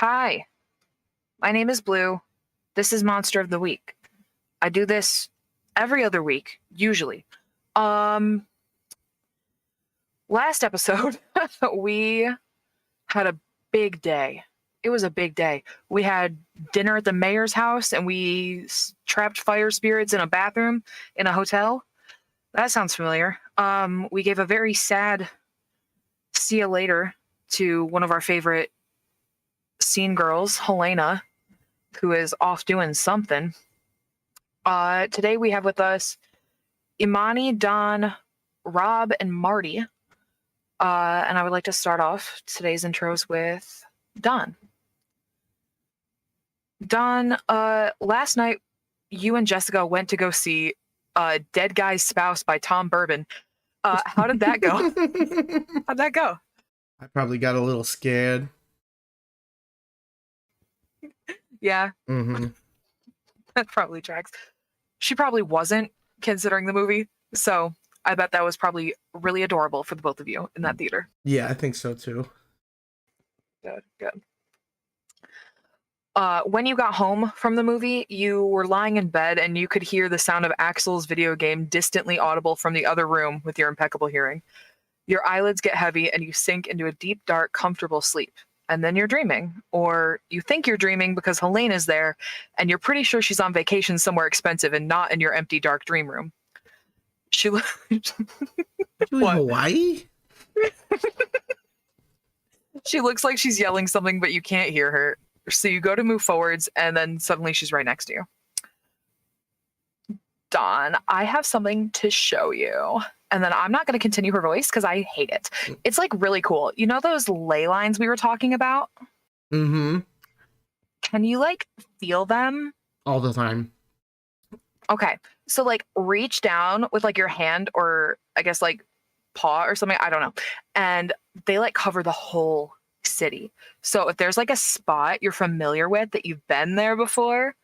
Hi, my name is Blue. This is Monster of the Week. I do this every other week, usually. Um, Last episode, we had a big day. It was a big day. We had dinner at the mayor's house and we trapped fire spirits in a bathroom in a hotel. That sounds familiar. We gave a very sad see you later to one of our favorite scene girls, Helena, who is off doing something. Today we have with us Imani, Don, Rob, and Marty. And I would like to start off today's intros with Don. Don, last night you and Jessica went to go see Dead Guy's Spouse by Tom Bourbon. How did that go? How'd that go? I probably got a little scared. Yeah. Mm-hmm. That probably tracks. She probably wasn't, considering the movie, so I bet that was probably really adorable for the both of you in that theater. Yeah, I think so too. Good. When you got home from the movie, you were lying in bed and you could hear the sound of Axel's video game distantly audible from the other room with your impeccable hearing. Your eyelids get heavy and you sink into a deep, dark, comfortable sleep. And then you're dreaming, or you think you're dreaming because Helene is there and you're pretty sure she's on vacation somewhere expensive and not in your empty, dark dream room. She You in Hawaii? She looks like she's yelling something, but you can't hear her. So you go to move forwards, and then suddenly she's right next to you. Dawn, I have something to show you. And then I'm not going to continue her voice because I hate it. It's like really cool. You know those ley lines we were talking about? Mm-hmm. Can you like feel them? All the time. Okay. So like reach down with like your hand or I guess like paw or something. I don't know. And they like cover the whole city. So if there's like a spot you're familiar with that you've been there before,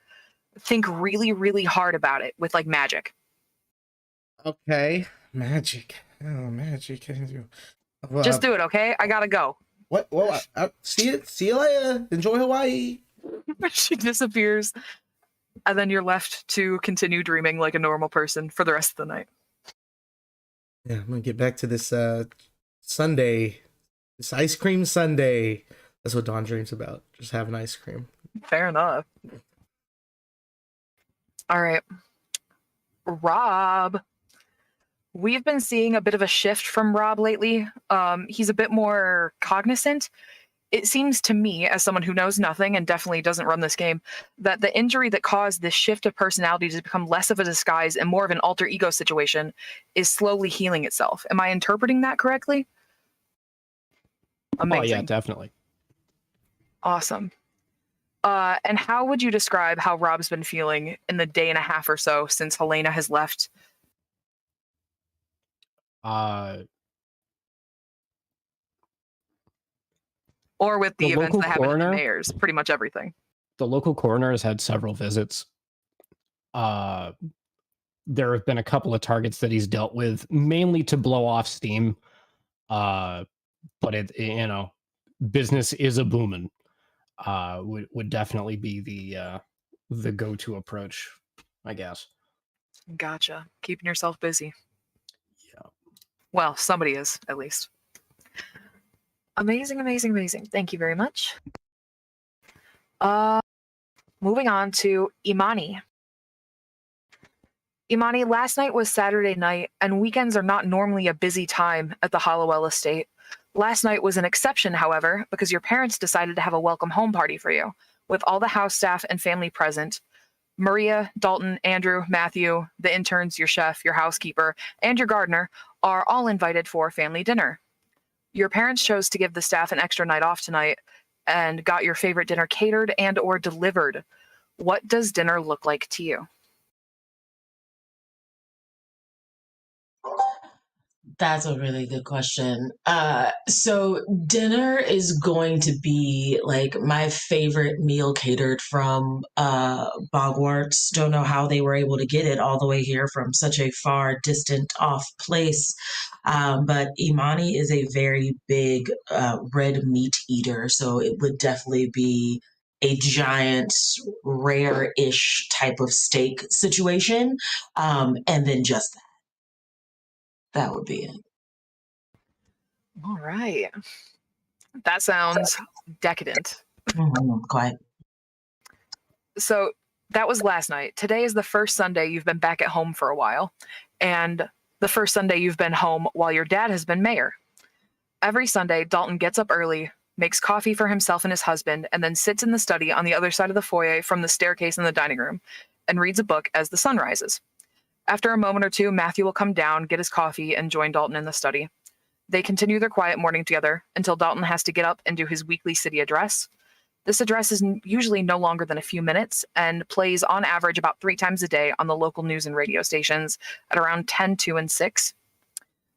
think really, really hard about it with like magic. Okay. Magic. Oh, magic. Well, Just do it, okay? I gotta go. What? Well, see it. See you later. Enjoy Hawaii. She disappears. And then you're left to continue dreaming like a normal person for the rest of the night. Yeah, I'm gonna get back to this Sunday. This ice cream Sunday. That's what Dawn dreams about. Just having ice cream. Fair enough. All right. Rob. We've been seeing a bit of a shift from Rob lately. He's a bit more cognizant. It seems to me, as someone who knows nothing and definitely doesn't run this game, that the injury that caused this shift of personality to become less of a disguise and more of an alter ego situation is slowly healing itself. Am I interpreting that correctly? Amazing. Oh, yeah, definitely. Awesome. And how would you describe how Rob's been feeling in the day and a half or so since Helena has left? Or with the events that happened at the mayor's, pretty much everything. The local coroner has had several visits. There have been a couple of targets that he's dealt with, mainly to blow off steam. But business is a booming. Would definitely be the go-to approach, I guess. Gotcha. Keeping yourself busy. Yeah. Well, somebody is, at least. Amazing, amazing, amazing. Thank you very much. Moving on to Imani. Imani, last night was Saturday night, and weekends are not normally a busy time at the Hollowell estate. Last night was an exception, however, because your parents decided to have a welcome home party for you, with all the house staff and family present. Maria, Dalton, Andrew, Matthew, the interns, your chef, your housekeeper, and your gardener are all invited for family dinner. Your parents chose to give the staff an extra night off tonight and got your favorite dinner catered and or delivered. What does dinner look like to you? That's a really good question. So dinner is going to be like my favorite meal catered from Bogwarts. Don't know how they were able to get it all the way here from such a far distant off place. But Imani is a very big red meat eater, so it would definitely be a giant, rare-ish type of steak situation. And then just that. That would be it. All right. That sounds decadent. Quite. So that was last night. Today is the first Sunday you've been back at home for a while, and the first Sunday you've been home while your dad has been mayor. Every Sunday, Dalton gets up early, makes coffee for himself and his husband, and then sits in the study on the other side of the foyer from the staircase in the dining room and reads a book as the sun rises. After a moment or two, Matthew will come down, get his coffee, and join Dalton in the study. They continue their quiet morning together until Dalton has to get up and do his weekly city address. This address is usually no longer than a few minutes and plays on average about 3 times a day on the local news and radio stations at around 10, 2, and 6.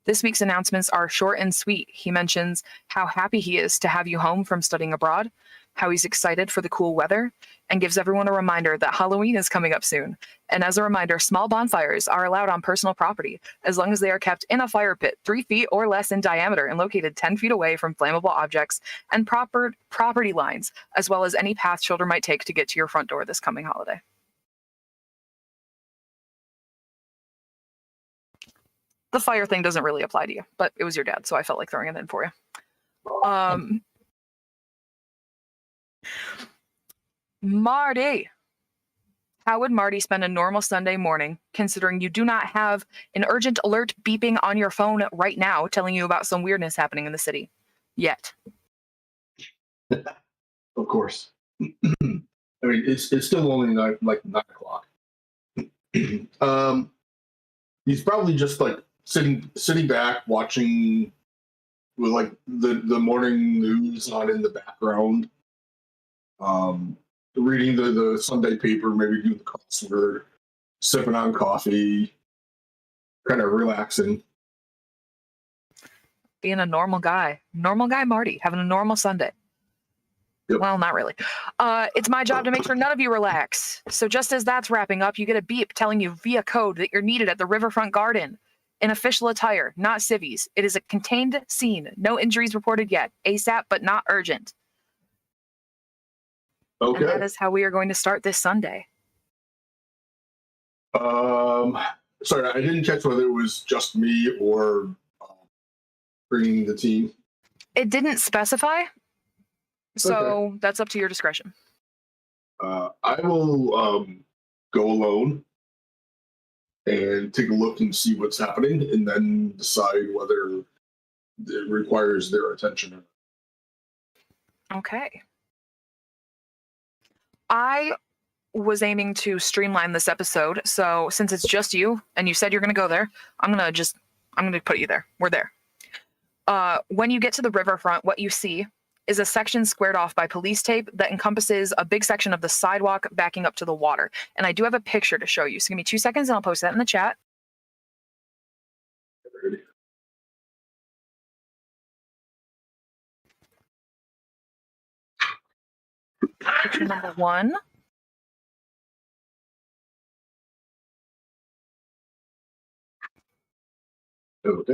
This week's announcements are short and sweet. He mentions how happy he is to have you home from studying abroad, how he's excited for the cool weather, and gives everyone a reminder that Halloween is coming up soon. And as a reminder, small bonfires are allowed on personal property as long as they are kept in a fire pit 3 feet or less in diameter and located 10 feet away from flammable objects and property lines, as well as any path children might take to get to your front door this coming holiday. The fire thing doesn't really apply to you, but it was your dad, so I felt like throwing it in for you. Marty. How would Marty spend a normal Sunday morning, considering you do not have an urgent alert beeping on your phone right now telling you about some weirdness happening in the city? Yet. Of course. I mean, it's still only 9 o'clock. He's probably just like sitting back watching with like the morning news on in the background. Reading the Sunday paper, maybe doing the crossword, sipping on coffee, kind of relaxing. Being a normal guy. Normal guy Marty, having a normal Sunday. Yep. Well, not really. It's my job to make sure none of you relax. So just as that's wrapping up, you get a beep telling you via code that you're needed at the Riverfront Garden in official attire, not civvies. It is a contained scene. No injuries reported yet. ASAP, but not urgent. Okay. And that is how we are going to start this Sunday. Sorry, I didn't catch whether it was just me or bringing the team. It didn't specify, so Okay. That's up to your discretion. I will go alone and take a look and see what's happening, and then decide whether it requires their attention. Okay. I was aiming to streamline this episode, so since it's just you and you said you're going to go there, I'm going to put you there. We're there. When you get to the riverfront, what you see is a section squared off by police tape that encompasses a big section of the sidewalk backing up to the water. And I do have a picture to show you. So give me 2 seconds and I'll post that in the chat. Picture number 1. Okay.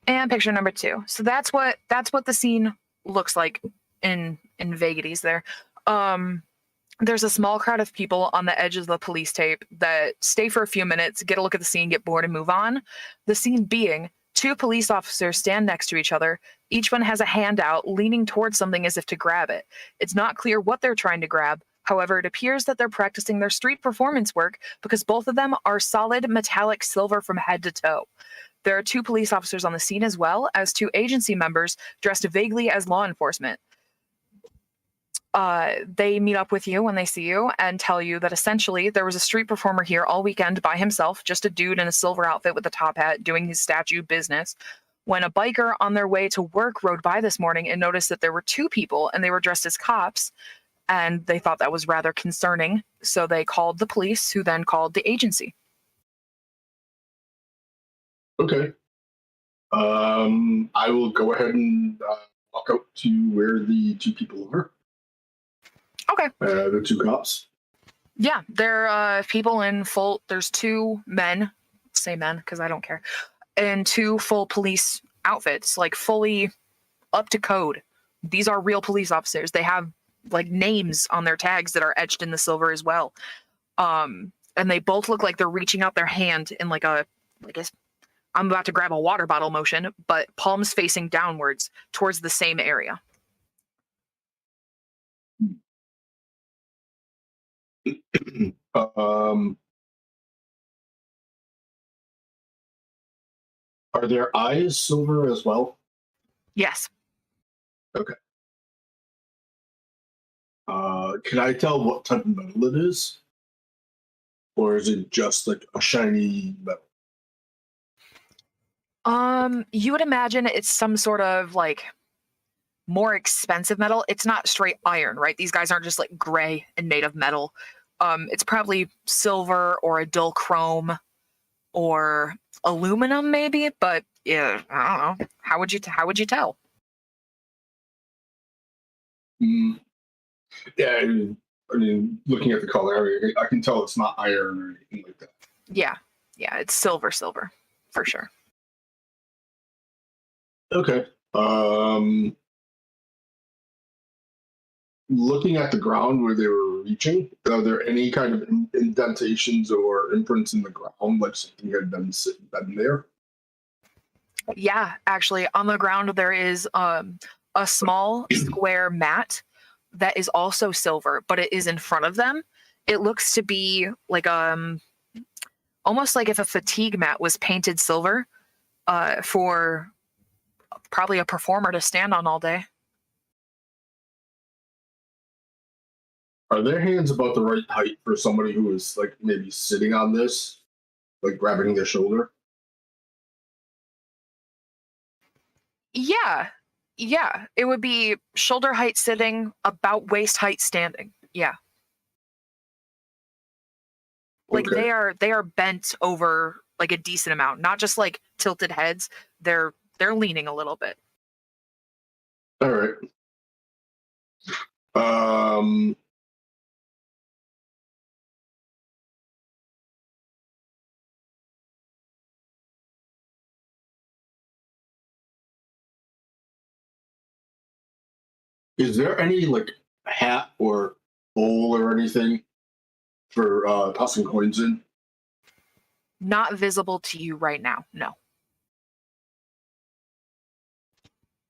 And picture number 2. So that's what the scene looks like in vagaries there. There's a small crowd of people on the edge of the police tape that stay for a few minutes, get a look at the scene, get bored, and move on. The scene being 2 police officers stand next to each other. Each one has a hand out, leaning towards something as if to grab it. It's not clear what they're trying to grab. However, it appears that they're practicing their street performance work because both of them are solid metallic silver from head to toe. There are 2 police officers on the scene as well as 2 agency members dressed vaguely as law enforcement. They meet up with you when they see you and tell you that essentially there was a street performer here all weekend by himself, just a dude in a silver outfit with a top hat doing his statue business, when a biker on their way to work rode by this morning and noticed that there were 2 people and they were dressed as cops, and they thought that was rather concerning. So they called the police, who then called the agency. Okay. I will go ahead and walk out to where the two people are. Okay. The two cops. Yeah, they're people in full. There's two men, say men because I don't care, and two full police outfits, like fully up to code. These are real police officers. They have like names on their tags that are etched in the silver as well. And they both look like they're reaching out their hand in like a, I guess I'm about to grab a water bottle motion, but palms facing downwards towards the same area. Are their eyes silver as well? Yes. Okay. Can I tell what type of metal it is? Or is it just like a shiny metal? You would imagine it's some sort of like more expensive metal. It's not straight iron, right? These guys aren't just like gray and made of metal. It's probably silver or a dull chrome or aluminum, maybe. But yeah, I don't know. How would you tell? Yeah, I mean, looking at the color, I can tell it's not iron or anything like that. Yeah, it's silver for sure. Okay. Looking at the ground where they were reaching, are there any kind of indentations or imprints in the ground, like something had been there? Yeah, actually, on the ground there is a small square mat that is also silver, but it is in front of them. It looks to be like almost like if a fatigue mat was painted silver, for probably a performer to stand on all day. Are their hands about the right height for somebody who is like maybe sitting on this, like grabbing their shoulder? Yeah, it would be shoulder height sitting, about waist height standing. Yeah, like Okay. they are bent over like a decent amount, not just like tilted heads. They're leaning a little bit. All right. Um, is there any like hat or bowl or anything for tossing coins in? Not visible to you right now. No.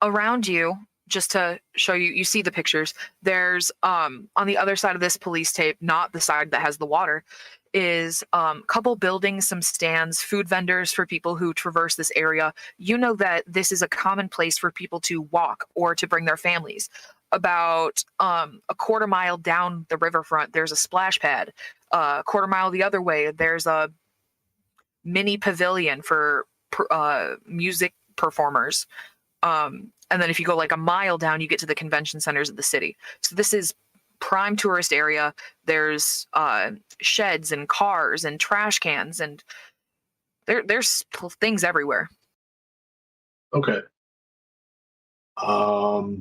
Around you, just to show you, you see the pictures. There's on the other side of this police tape, not the side that has the water, is couple buildings, some stands, food vendors for people who traverse this area. You know that this is a common place for people to walk or to bring their families. About a quarter mile down the riverfront, there's a splash pad. A quarter mile the other way, there's a mini pavilion for music performers. And then if you go like a mile down, you get to the convention centers of the city. So this is prime tourist area. There's sheds and cars and trash cans, and there's things everywhere. Okay. All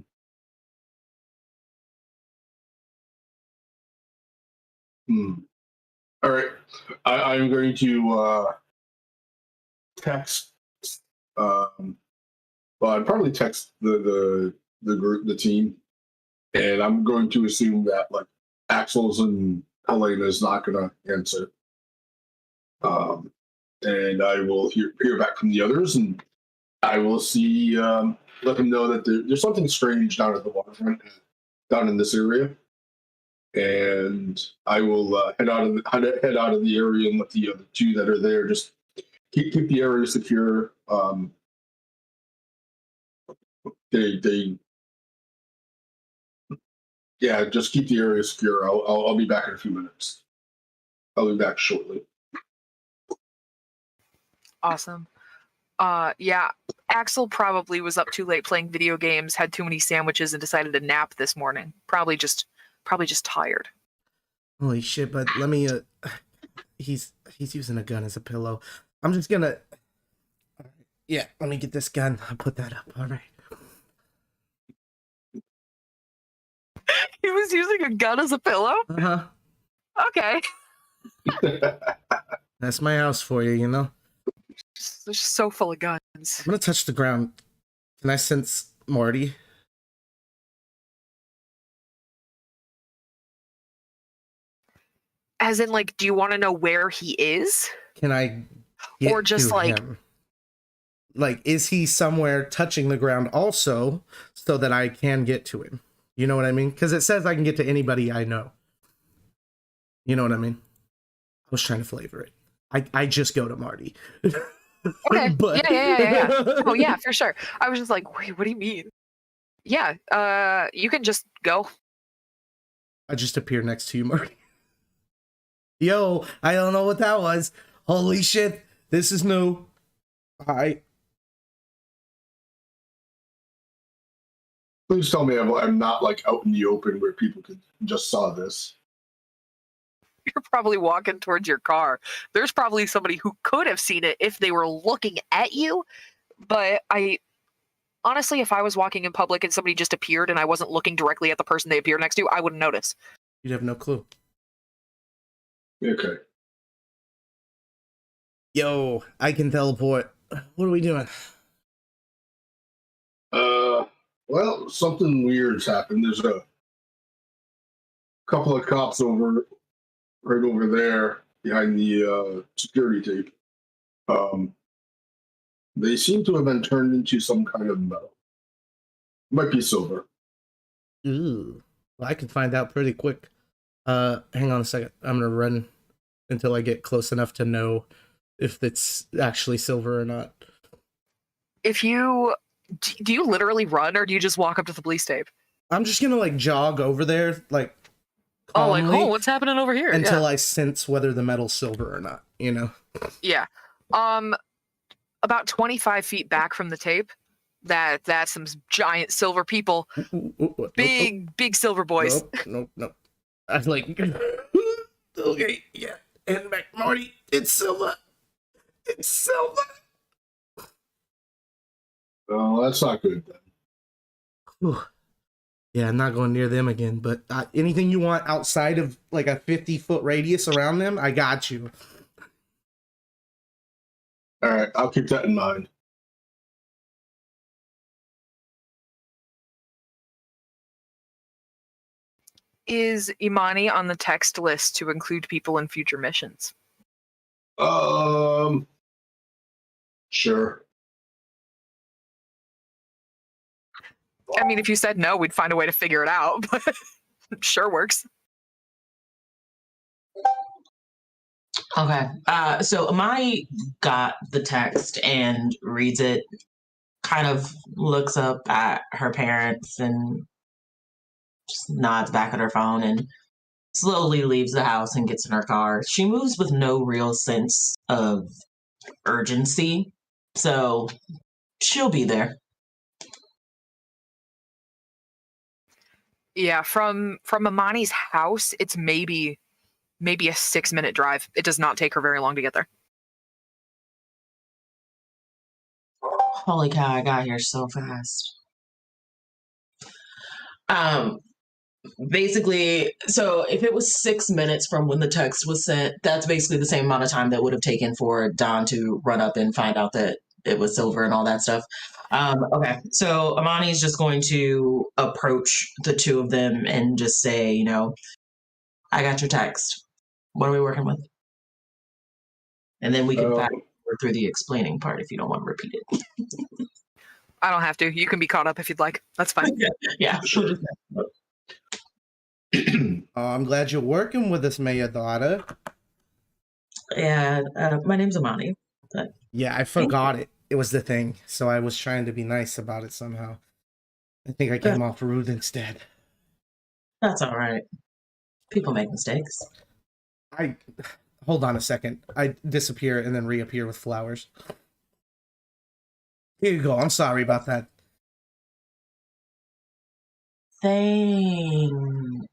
right. I'm going to text. Well, I'd probably text the group, the team, and I'm going to assume that like Axel's and Helena is not going to answer. And I will hear back from the others, and I will see. Let them know that there's something strange down at the waterfront, down in this area, and I will head out of the area and let the other two that are there just keep the area secure. They yeah, just keep the area secure. I'll be back in a few minutes. I'll be back shortly. Awesome. Yeah, Axel probably was up too late playing video games, had too many sandwiches, and decided to nap this morning. Probably just tired. Holy shit! But let me. He's using a gun as a pillow. I'm just gonna. Yeah, let me get this gun. I'll put that up. All right. He was using a gun as a pillow? Uh-huh. Okay. That's my house for you, you know? It's just so full of guns. I'm gonna touch the ground. Can I sense Marty? As in, like, do you want to know where he is? Can I get Or just, to like- him? Like, is he somewhere touching the ground also so that I can get to him? You know what I mean? Because it says I can get to anybody I know. You know what I mean? I was trying to flavor it. I just go to Marty. Okay. But... Yeah. Oh, yeah, for sure. I was just like, wait, what do you mean? Yeah, you can just go. I just appear next to you, Marty. Yo, I don't know what that was. Holy shit, this is new. Please tell me I'm not like out in the open where people could just saw this. You're probably walking towards your car. There's probably somebody who could have seen it if they were looking at you. But honestly, if I was walking in public and somebody just appeared and I wasn't looking directly at the person they appeared next to, I wouldn't notice. You'd have no clue. Okay. Yo, I can teleport. What are we doing? Well, something weird's happened. There's a couple of cops right over there behind the security tape. They seem to have been turned into some kind of metal. Might be silver. Ooh. Well, I can find out pretty quick. Hang on a second. I'm gonna run until I get close enough to know if it's actually silver or not. Do you literally run or do you just walk up to the police tape? I'm just gonna like jog over there, like Oh, calmly, like, what's happening over here? until I sense whether the metal's silver or not. You know. Yeah. About 25 feet back from the tape, that's some giant silver people. Big silver boys. Nope. I was like, okay, yeah, and back, Marty, it's silver. It's silver. Oh, that's not good then. Whew. Yeah, I'm not going near them again, but anything you want outside of like a 50-foot radius around them, I got you. All right, I'll keep that in mind. Is Imani on the text list to include people in future missions? Sure. I mean, if you said no, we'd find a way to figure it out, but sure works. Okay. So Amani got the text and reads it, kind of looks up at her parents and just nods back at her phone and slowly leaves the house and gets in her car. She moves with no real sense of urgency, so she'll be there. Yeah, from Imani's house, it's maybe a 6-minute drive. It does not take her very long to get there. Holy cow, I got here so fast. Basically, so if it was 6 minutes from when the text was sent, that's basically the same amount of time that would have taken for Don to run up and find out that it was silver and all that stuff. Okay, so Amani is just going to approach the two of them and just say, I got your text. What are we working with? And then we can fast forward through the explaining part if you don't want to repeat it. I don't have to. You can be caught up if you'd like. That's fine. Yeah. Sure. I'm glad you're working with us, Maya daughter. Yeah, my name's Amani. Yeah, I forgot it. It was the thing, so I was trying to be nice about it somehow. I think I came off rude instead. That's all right. People make mistakes. Hold on a second. I disappear and then reappear with flowers. Here you go. I'm sorry about that. Thanks.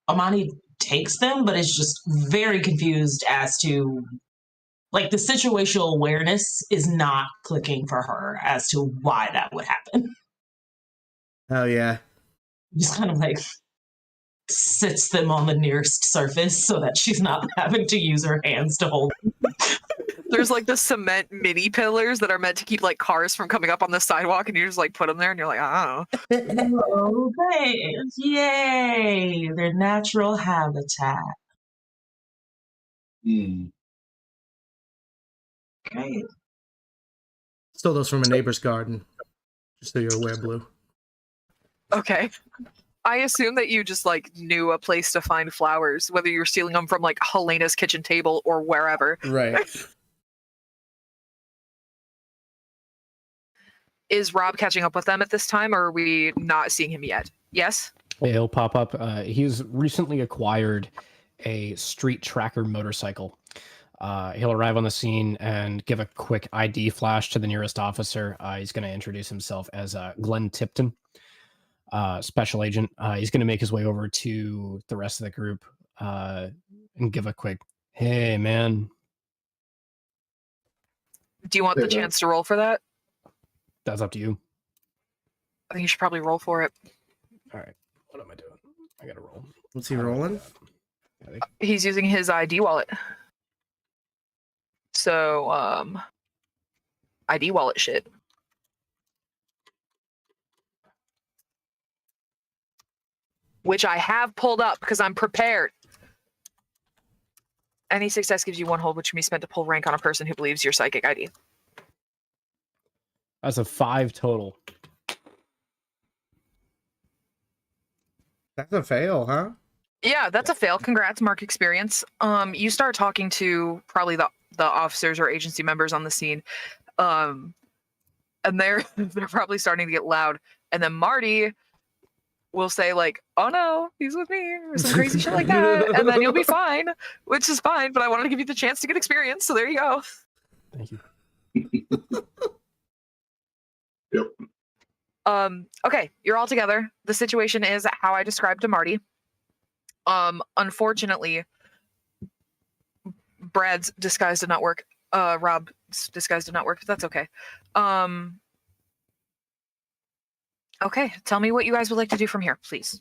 Amani takes them, but is just very confused as to Like the situational awareness is not clicking for her as to why that would happen. Oh yeah. Just kind of like sits them on the nearest surface so that she's not having to use her hands to hold. There's like the cement mini pillars that are meant to keep like cars from coming up on the sidewalk, and you just like put them there, and you're like, I don't know. Okay, yay! Their natural habitat. Great. Stole those from a neighbor's garden. Just so you're aware, Blue. Okay. I assume that you just like knew a place to find flowers, whether you're stealing them from like Helena's kitchen table or wherever. Right. Is Rob catching up with them at this time, or are we not seeing him yet? Yes? Yeah, he'll pop up. He's recently acquired a street tracker motorcycle. He'll arrive on the scene and give a quick ID flash to the nearest officer. He's going to introduce himself as Glenn Tipton, special agent. He's going to make his way over to the rest of the group and give a quick, hey, man. Do you want the chance to roll for that? That's up to you. I think you should probably roll for it. All right. What am I doing? I got to roll. What's he rolling? He's using his ID wallet. So, ID wallet shit. Which I have pulled up because I'm prepared. Any success gives you one hold, which can be spent to pull rank on a person who believes your psychic ID. That's a 5 total. That's a fail, huh? Yeah, that's a fail. Congrats, mark experience. You start talking to probably the officers or agency members on the scene, and they're probably starting to get loud. And then Marty will say like, "Oh no, he's with me," or some crazy shit like that, and then you'll be fine, which is fine. But I wanted to give you the chance to get experience, so there you go. Thank you. Yep. Okay, you're all together. The situation is how I described to Marty. Unfortunately, Brad's disguise did not work. Rob's disguise did not work, but that's okay. Okay, tell me what you guys would like to do from here, please.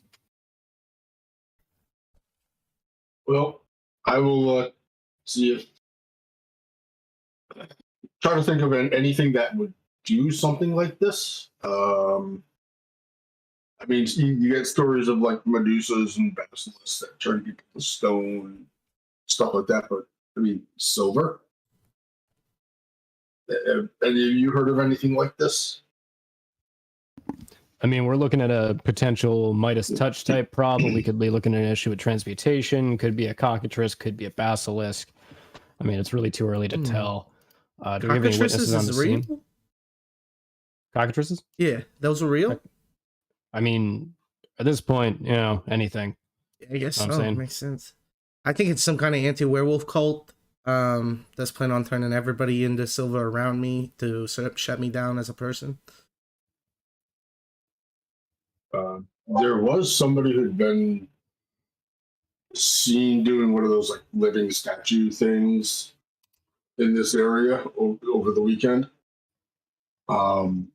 Well, I will see if try to think of anything that would do something like this. I mean, you get stories of like Medusas and basilisks that turn people to stone, stuff like that. But I mean, silver. Have any of you heard of anything like this? I mean, we're looking at a potential Midas touch type problem. We could be looking at an issue with transmutation. Could be a cockatrice. Could be a basilisk. I mean, it's really too early to tell. Do we have any witnesses on the scene? Cockatrices? Yeah, those are real. I mean, at this point, you know, anything. I guess I'm so. saying. Makes sense. I think it's some kind of anti-werewolf cult that's planning on turning everybody into silver around me to shut me down as a person. There was somebody who'd been seen doing one of those like living statue things in this area over the weekend. I'm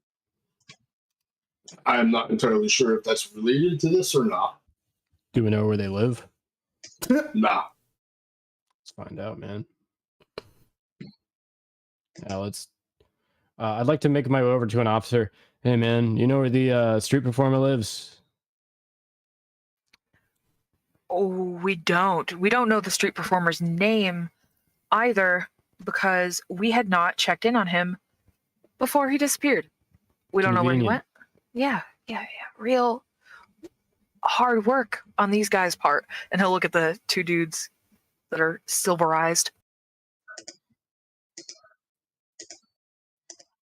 not entirely sure if that's related to this or not. Do we know where they live? Nah. Let's find out, man. Yeah, let's. I'd like to make my way over to an officer. Hey, man, you know where the street performer lives? Oh, we don't. We don't know the street performer's name either because we had not checked in on him before he disappeared. We don't know where he went. Yeah. Real hard work on these guys' part. And he'll look at the two dudes that are silverized.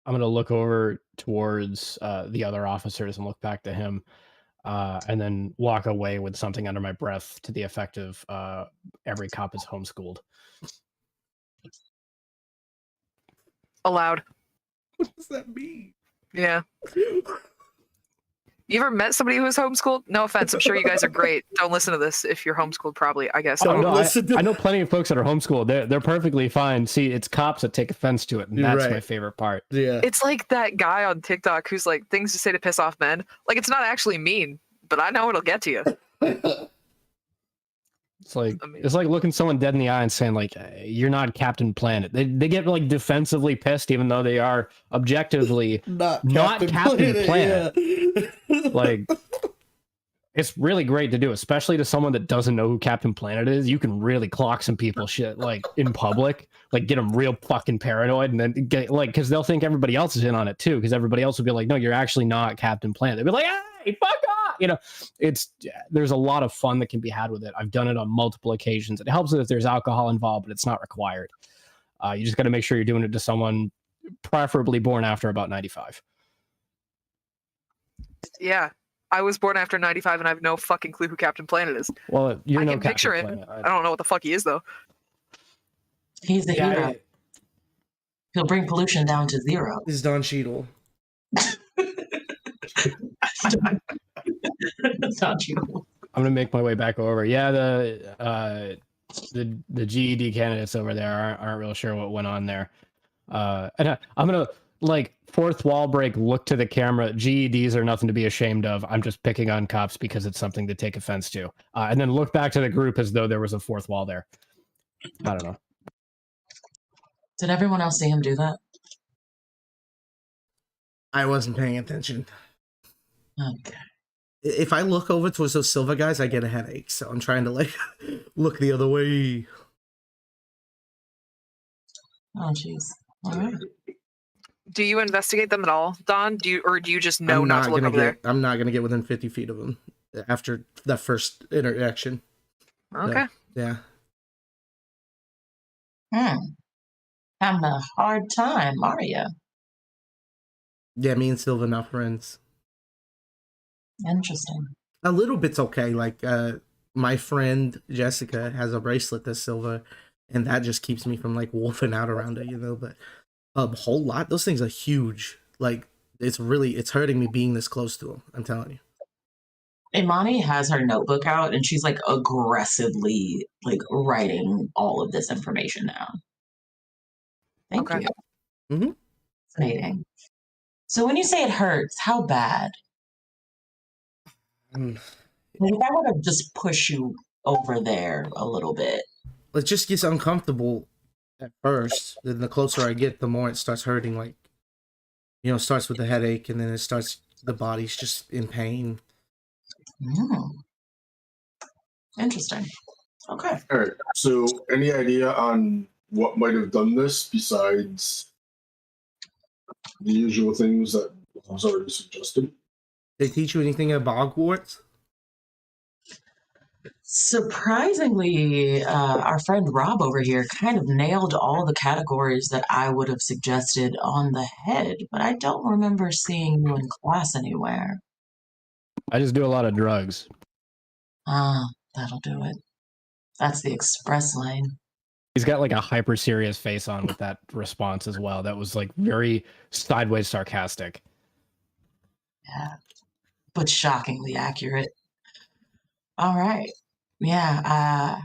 I'm going to look over towards the other officers and look back to him and then walk away with something under my breath to the effect of every cop is homeschooled. Aloud. What does that mean? Yeah. You ever met somebody who was homeschooled? No offense, I'm sure you guys are great. Don't listen to this if you're homeschooled, probably, I guess. Oh, no, listen to- I know plenty of folks that are homeschooled. They're perfectly fine. See, it's cops that take offense to it, and that's my Right. favorite part. Yeah. It's like that guy on TikTok who's like, things to say to piss off men. Like, it's not actually mean, but I know it'll get to you. It's like I mean- it's like looking someone dead in the eye and saying like, "You're not Captain Planet." They get like defensively pissed, even though they are objectively Not Captain Planet. Yeah. Like, it's really great to do, especially to someone that doesn't know who Captain Planet is. You can really clock some people shit like in public, like get them real fucking paranoid, and then get like, because they'll think everybody else is in on it too, because everybody else will be like, "No, you're actually not Captain Planet." They'll be like, "Hey, fuck off!" You know, there's a lot of fun that can be had with it. I've done it on multiple occasions. It helps if there's alcohol involved, but it's not required. You just got to make sure you're doing it to someone preferably born after about 95. Yeah. I was born after 95 and I have no fucking clue who Captain Planet is. Well, you I know, can picture Captain him. Planet. I don't know what the fuck he is, though. He's the hero. He'll bring pollution down to 0. This is Don Cheadle. That's not you. I'm gonna make my way back over. Yeah, the GED candidates over there aren't real sure what went on there. And I'm gonna like fourth wall break. Look to the camera. GEDs are nothing to be ashamed of. I'm just picking on cops because it's something to take offense to. And then look back to the group as though there was a fourth wall there. I don't know. Did everyone else see him do that? I wasn't paying attention. Okay. If I look over towards those silver guys, I get a headache. So I'm trying to like look the other way. Oh, jeez. All right. Do you investigate them at all, Don? Do you just know not to look over there? I'm not gonna get within 50 feet of them after that first interaction. Okay. Yeah. Having a hard time, are you? Yeah, me and Silva not friends. Interesting. A little bit's okay. Like my friend Jessica has a bracelet that's silver, and that just keeps me from like wolfing out around it, you know. But a whole lot, those things are huge. Like it's hurting me being this close to them. I'm telling you. Imani has her notebook out and she's like aggressively like writing all of this information down. Thank Okay. you. Mhm. Fascinating. So when you say it hurts, how bad? Mm. Like, if I were to just push you over there a little bit. It just gets uncomfortable at first. Then the closer I get, the more it starts hurting. Like, you know, it starts with the headache, and then it starts. The body's just in pain. Interesting. Okay. All right. So, any idea on what might have done this besides the usual things that was already suggested? They teach you anything at Hogwarts? Surprisingly, our friend Rob over here kind of nailed all the categories that I would have suggested on the head, but I don't remember seeing you in class anywhere. I just do a lot of drugs. Ah, that'll do it. That's the express lane. He's got like a hyper serious face on with that response as well. That was like very sideways sarcastic. Yeah, but shockingly accurate. All right. Yeah,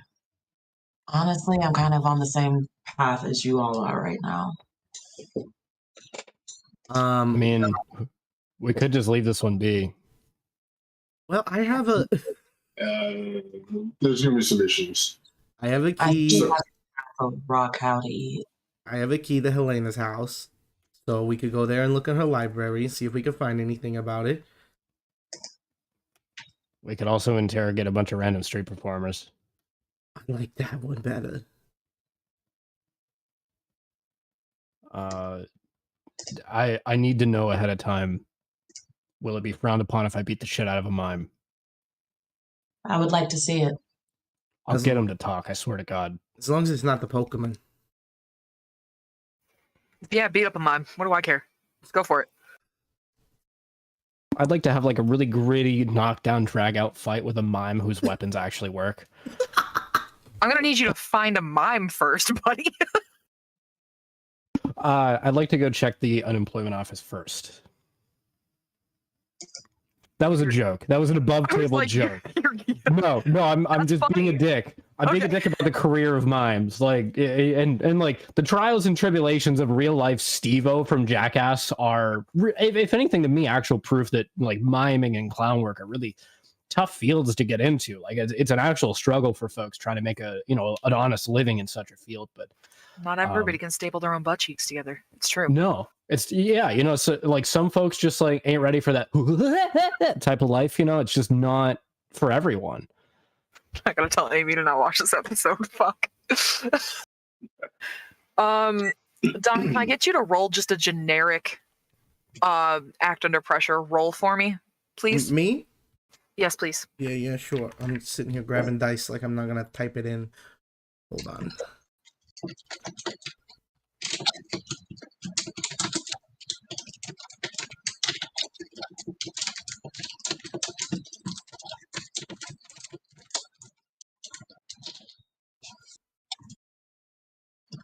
honestly, I'm kind of on the same path as you all are right now. I mean, we could just leave this one be. Well, I have a There's gonna be some issues. I have a I key. do have a rock how to eat. I have a key to Helena's house, so we could go there and look at her library and see if we could find anything about it. We could also interrogate a bunch of random street performers. I like that one better. I need to know ahead of time. Will it be frowned upon if I beat the shit out of a mime? I would like to see it. I'll get him to talk. I swear to God. As long as it's not the Pokemon. Yeah, beat up a mime. What do I care? Let's go for it. I'd like to have like a really gritty knockdown drag out fight with a mime whose weapons actually work. I'm gonna need you to find a mime first, buddy. I'd like to go check the unemployment office first. That was a joke. That was an above table joke. No, I'm just funny. being a dick. I'm being a dick about the career of mimes, like, and like the trials and tribulations of real life Steve-O from Jackass are, if anything, to me, actual proof that like miming and clown work are really tough fields to get into. Like, it's an actual struggle for folks trying to make an honest living in such a field. But not everybody can staple their own butt cheeks together. It's true. no, it's so like some folks just like ain't ready for that type of life. It's just not for everyone. I'm not gonna tell Amy to not watch this episode. Fuck. Don, can I get you to roll just a generic act under pressure roll for me, please? Me? Yes, please. Yeah, sure. I'm sitting here grabbing dice like I'm not gonna type it in. Hold on.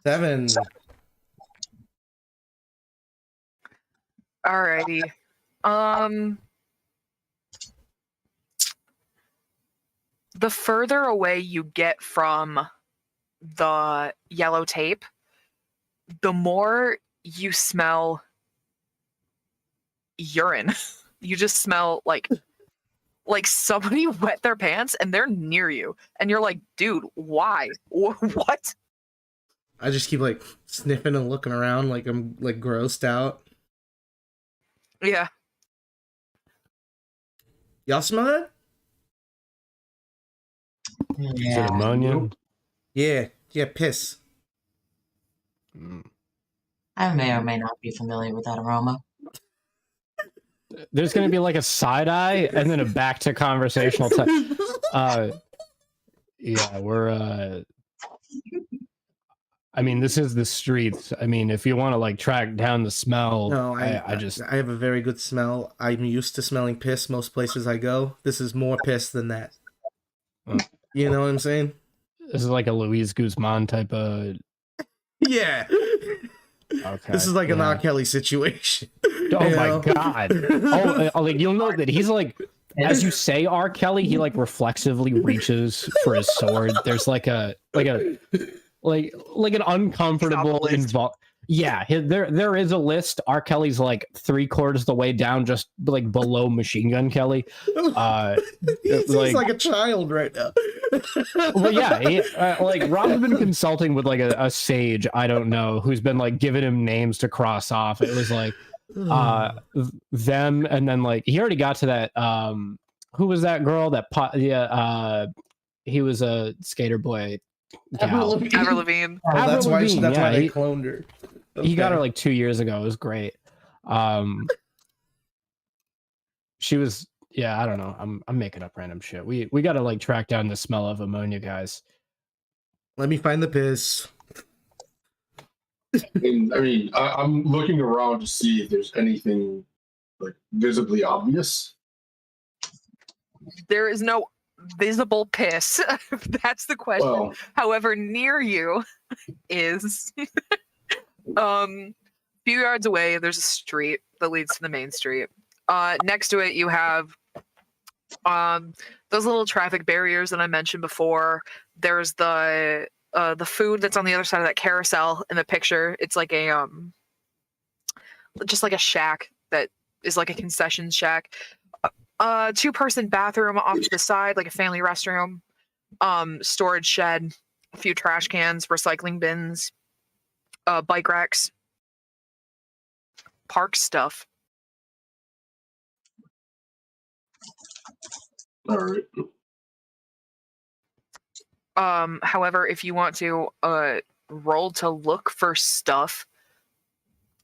Seven. Alrighty. The further away you get from the yellow tape, the more you smell urine. You just smell like somebody wet their pants and they're near you. And you're like, dude, why? What? I just keep like sniffing and looking around like I'm like grossed out. Yeah. Y'all smell that? Is it ammonia? Yeah, piss. I may or may not be familiar with that aroma. There's going to be like a side eye and then a back to conversational time. Yeah, we're I mean, this is the streets. I mean, if you want to like track down the smell, No, I have a very good smell. I'm used to smelling piss most places I go. This is more piss than that. You know what I'm saying? This is like a Luis Guzman type of. Yeah. Okay. This is like an R. Kelly situation. Oh my god! Like you'll know that he's like, as you say R. Kelly, he like reflexively reaches for his sword. There's like an uncomfortable involved. Yeah, there is a list. R. Kelly's like 3/4 of the way down, just like below Machine Gun Kelly. He's like a child right now. Well, yeah, like Rob's been consulting with like a sage I don't know who's been like giving him names to cross off. It was like them, and then like he already got to that. Who was that girl? He was a skater boy. Avril Lavigne. Oh, that's why they he cloned her. Okay. He got her like 2 years ago. It was great. She was, yeah, I don't know. I'm making up random shit. We got to like track down the smell of ammonia, guys. Let me find the piss. And I mean, I'm looking around to see if there's anything like visibly obvious. There is no visible piss. That's the question. Well, However, near you is few yards away there's a street that leads to the main street. Next to it you have those little traffic barriers that I mentioned before. There's the food that's on the other side of that carousel in the picture. It's like a just like a shack that is like a concession shack. 2-person bathroom off to the side, like a family restroom, storage shed, a few trash cans, recycling bins, bike racks, park stuff. all right. However, if you want to roll to look for stuff,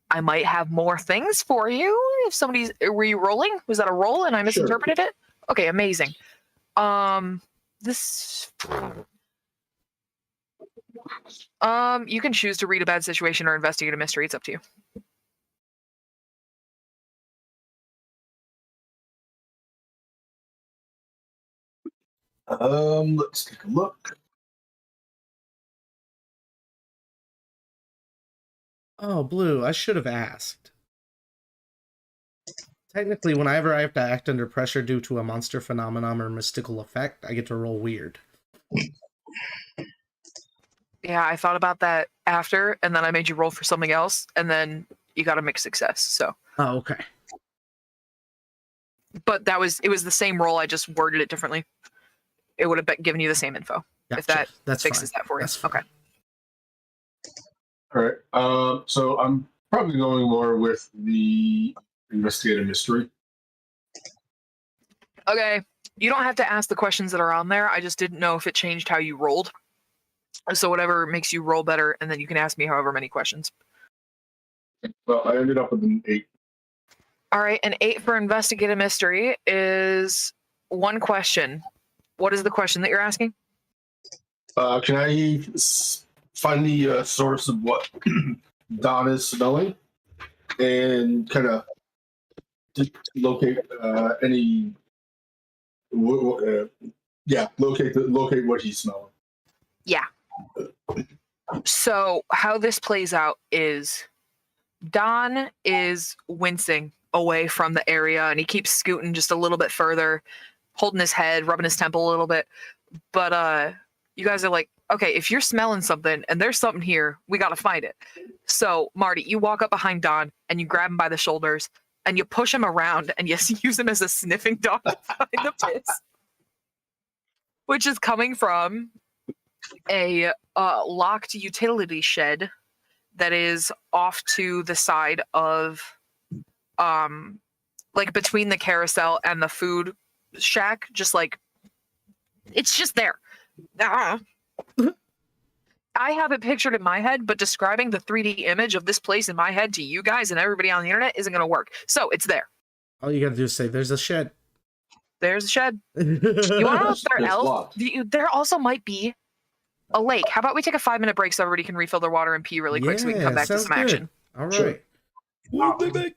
I might have more things for you. If were you rolling? Was that a roll and I misinterpreted it? Okay, amazing. This you can choose to read a bad situation or investigate a mystery. It's up to you. Let's take a look. Oh, Blue, I should have asked. Technically, whenever I have to act under pressure due to a monster phenomenon or mystical effect, I get to roll weird. Yeah, I thought about that after, and then I made you roll for something else, and then you got a mixed success. So, Oh, okay. but it was the same roll. I just worded it differently. It would have given you the same info. Gotcha. If that That's fixes fine. that for you. That's fine. Okay. All right. So I'm probably going more with the investigative mystery. Okay. You don't have to ask the questions that are on there. I just didn't know if it changed how you rolled. So whatever makes you roll better, and then you can ask me however many questions. Well, I ended up with an 8. All right, an 8 for investigative mystery is one question. What is the question that you're asking? Can I find the source of what Don is smelling and kind of locate any? Locate what he's smelling. Yeah. So how this plays out is Don is wincing away from the area, and he keeps scooting just a little bit further, holding his head, rubbing his temple a little bit. But you guys are like, okay, if you're smelling something and there's something here, we got to find it. So Marty, you walk up behind Don and you grab him by the shoulders and you push him around and you use him as a sniffing dog to find the piss, which is coming from a locked utility shed that is off to the side of like between the carousel and the food shack, just like it's just there. I have it pictured in my head, but describing the 3D image of this place in my head to you guys and everybody on the internet isn't going to work. So it's there. All you gotta do is say, "There's a shed." There's a shed. You want to know if there It's else? locked. There also might be a lake. How about we take a 5-minute break so everybody can refill their water and pee really quick so we can come back to sounds some action? All right. Sure. We'll be back.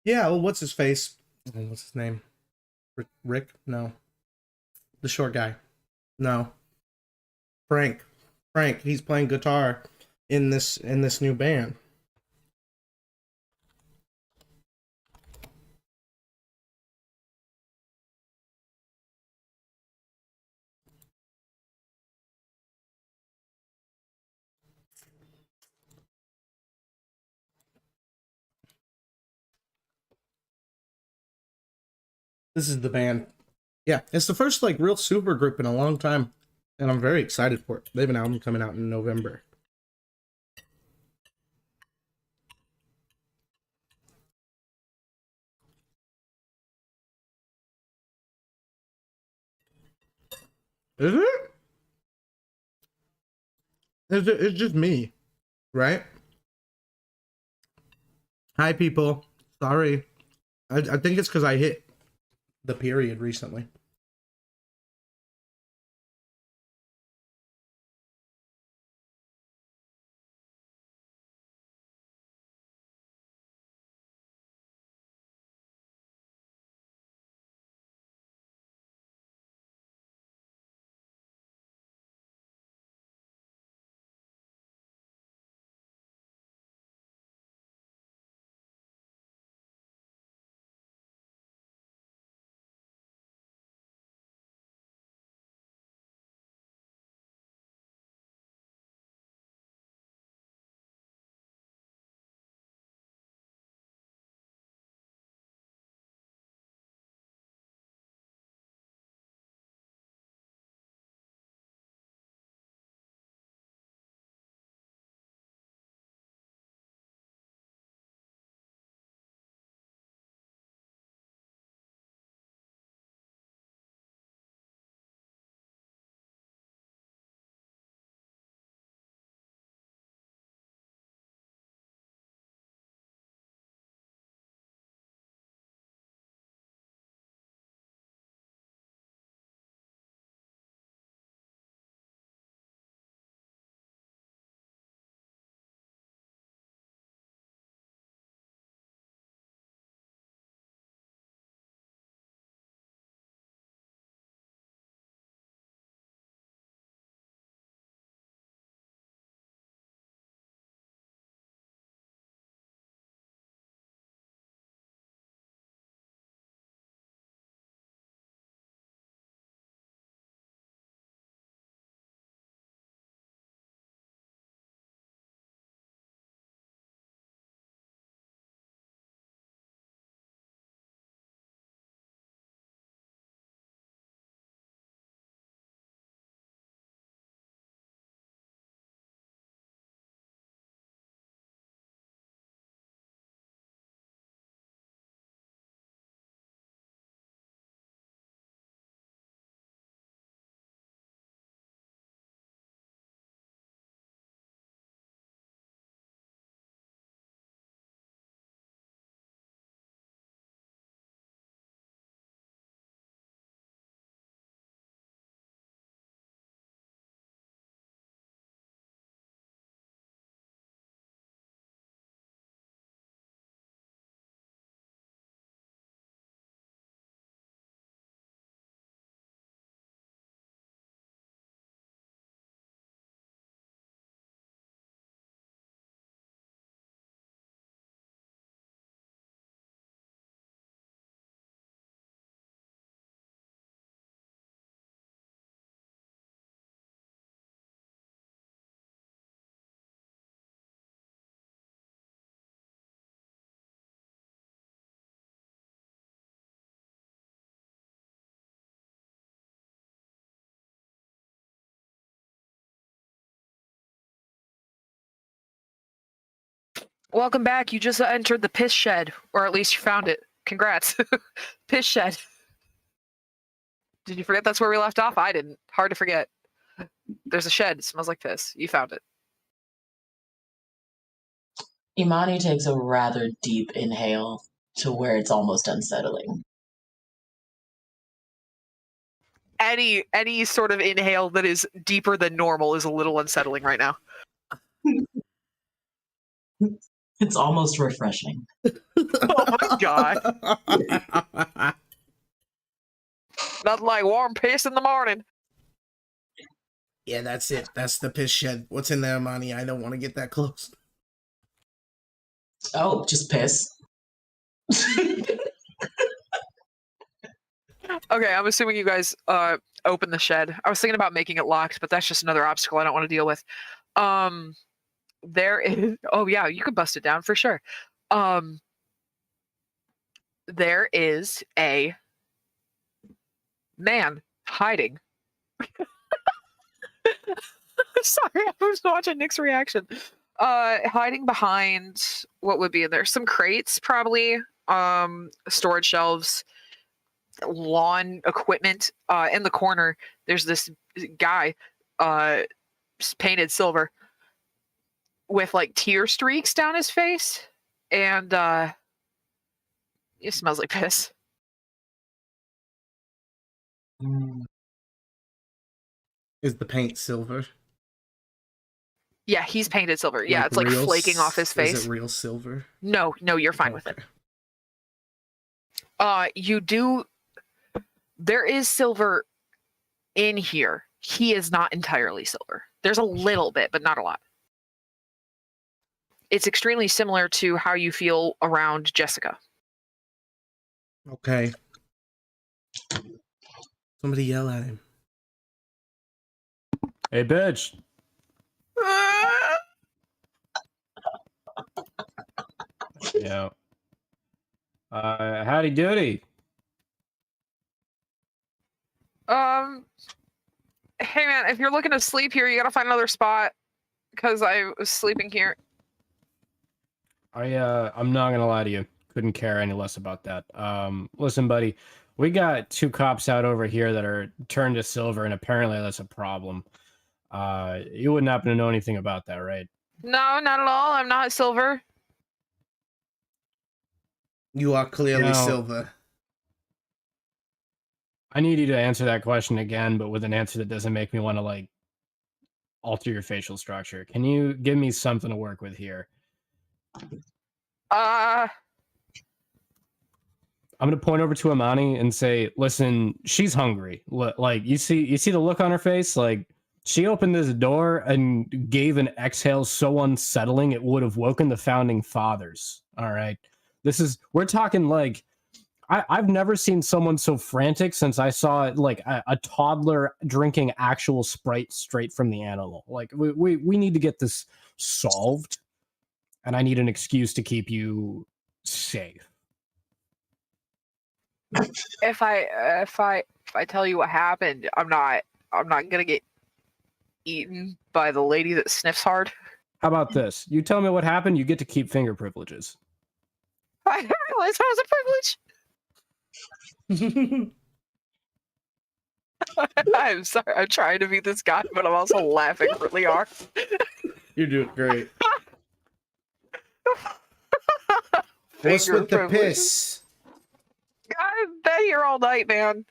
Yeah, well, what's his face? What's his name? Rick? No. The short guy. No. Frank. Frank, he's playing guitar in this new band. This is the band. Yeah, it's the first like real super group in a long time, and I'm very excited for it. They have an album coming out in November. Is it? It's just me, right? Hi, people. Sorry. I think it's because I hit the period recently. Welcome back. You just entered the piss shed, or at least you found it. Congrats. Piss shed. Did you forget that's where we left off? I didn't. Hard to forget. There's a shed. It smells like piss. You found it. Imani takes a rather deep inhale to where it's almost unsettling. Any sort of inhale that is deeper than normal is a little unsettling right now. It's almost refreshing. Oh my god. Nothing like warm piss in the morning. Yeah, that's it. That's the piss shed. What's in there, Monty? I don't want to get that close. Oh, just piss. Okay, I'm assuming you guys open the shed. I was thinking about making it locked, but that's just another obstacle I don't want to deal with. There is oh yeah, you could bust it down for sure. There is a man hiding. Sorry, I was watching Nick's reaction. Hiding behind what would be in there? Some crates, probably. Storage shelves, lawn equipment. In the corner, there's this guy, painted silver, with like tear streaks down his face, and it smells like piss. Is the paint silver? Yeah, he's painted silver. Yeah, it's like real flaking off his face. Is it real silver? No, you're fine with it. You do. There is silver in here. He is not entirely silver. There's a little bit, but not a lot. It's extremely similar to how you feel around Jessica. Okay. Somebody yell at him. Hey, bitch. Yeah. Howdy doody. Hey man, if you're looking to sleep here, you gotta find another spot, because I was sleeping here. I'm not gonna lie to you. Couldn't care any less about that. Listen, buddy, we got 2 cops out over here that are turned to silver, and apparently that's a problem. You wouldn't happen to know anything about that, right? No, not at all. I'm not silver. You are clearly No. silver. I need you to answer that question again, but with an answer that doesn't make me want to, like, alter your facial structure. Can you give me something to work with here? I'm gonna point over to Amani and say, "Listen, she's hungry. Like, you see the look on her face. Like, she opened this door and gave an exhale so unsettling it would have woken the founding fathers. All right, we're talking like." I've never seen someone so frantic since I saw like a toddler drinking actual Sprite straight from the animal. Like, we need to get this solved, and I need an excuse to keep you safe. If I tell you what happened, I'm not gonna get eaten by the lady that sniffs hard. How about this? You tell me what happened, you get to keep finger privileges. I didn't realize that was a privilege. I'm sorry. I'm trying to be this guy, but I'm also laughing really hard. You're doing great. What's Finger with the privileges. piss? I've been here all night, man.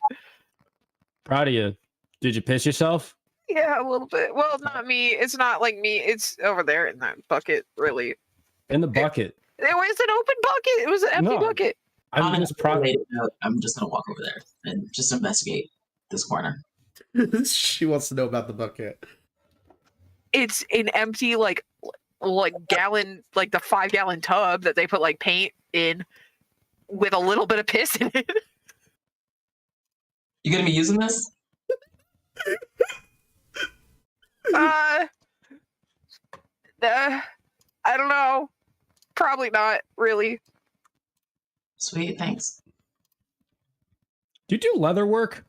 Proud of you. Did you piss yourself? Yeah, a little bit. Well, not me. It's not like me. It's over there in that bucket, really. In the bucket. It was an open bucket. It was an empty No. bucket. I'm just proud. I'm just gonna walk over there and just investigate this corner. She wants to know about the bucket. It's an empty, like gallon, like the 5-gallon tub that they put like paint in with a little bit of piss in it. You gonna be using this? I don't know. Probably not, really. Sweet, thanks. Do you do leather work?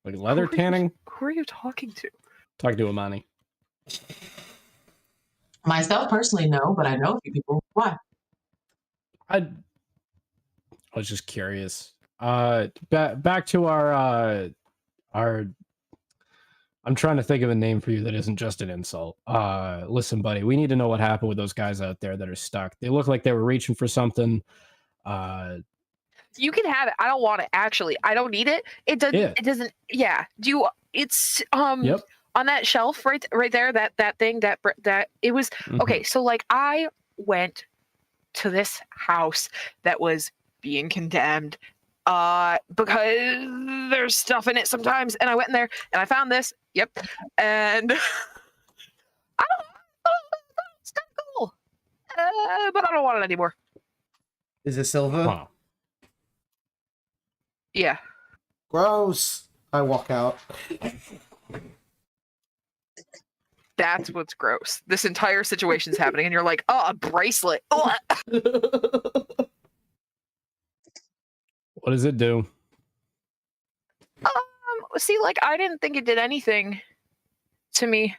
Like leather tanning? Who are you talking to? Talking to Amani. Myself personally, no, but I know a few people. Why? I was just curious. Back to our I'm trying to think of a name for you that isn't just an insult. Listen, buddy, we need to know what happened with those guys out there that are stuck. They look like they were reaching for something. You can have it. I don't want it. Actually, I don't need it. It doesn't. Yeah. It doesn't. Yeah. Do you? It's Yep. on that shelf right there, that thing that it was okay. So like I went to this house that was being condemned because there's stuff in it sometimes, and I went in there and I found this. Yep, and I don't know, it's kind of cool, but I don't want it anymore. Is it Silva? Wow. Yeah. Gross. I walk out. That's what's gross. This entire situation's happening, and you're like, oh, a bracelet. Oh. What does it do? See, like, I didn't think it did anything to me.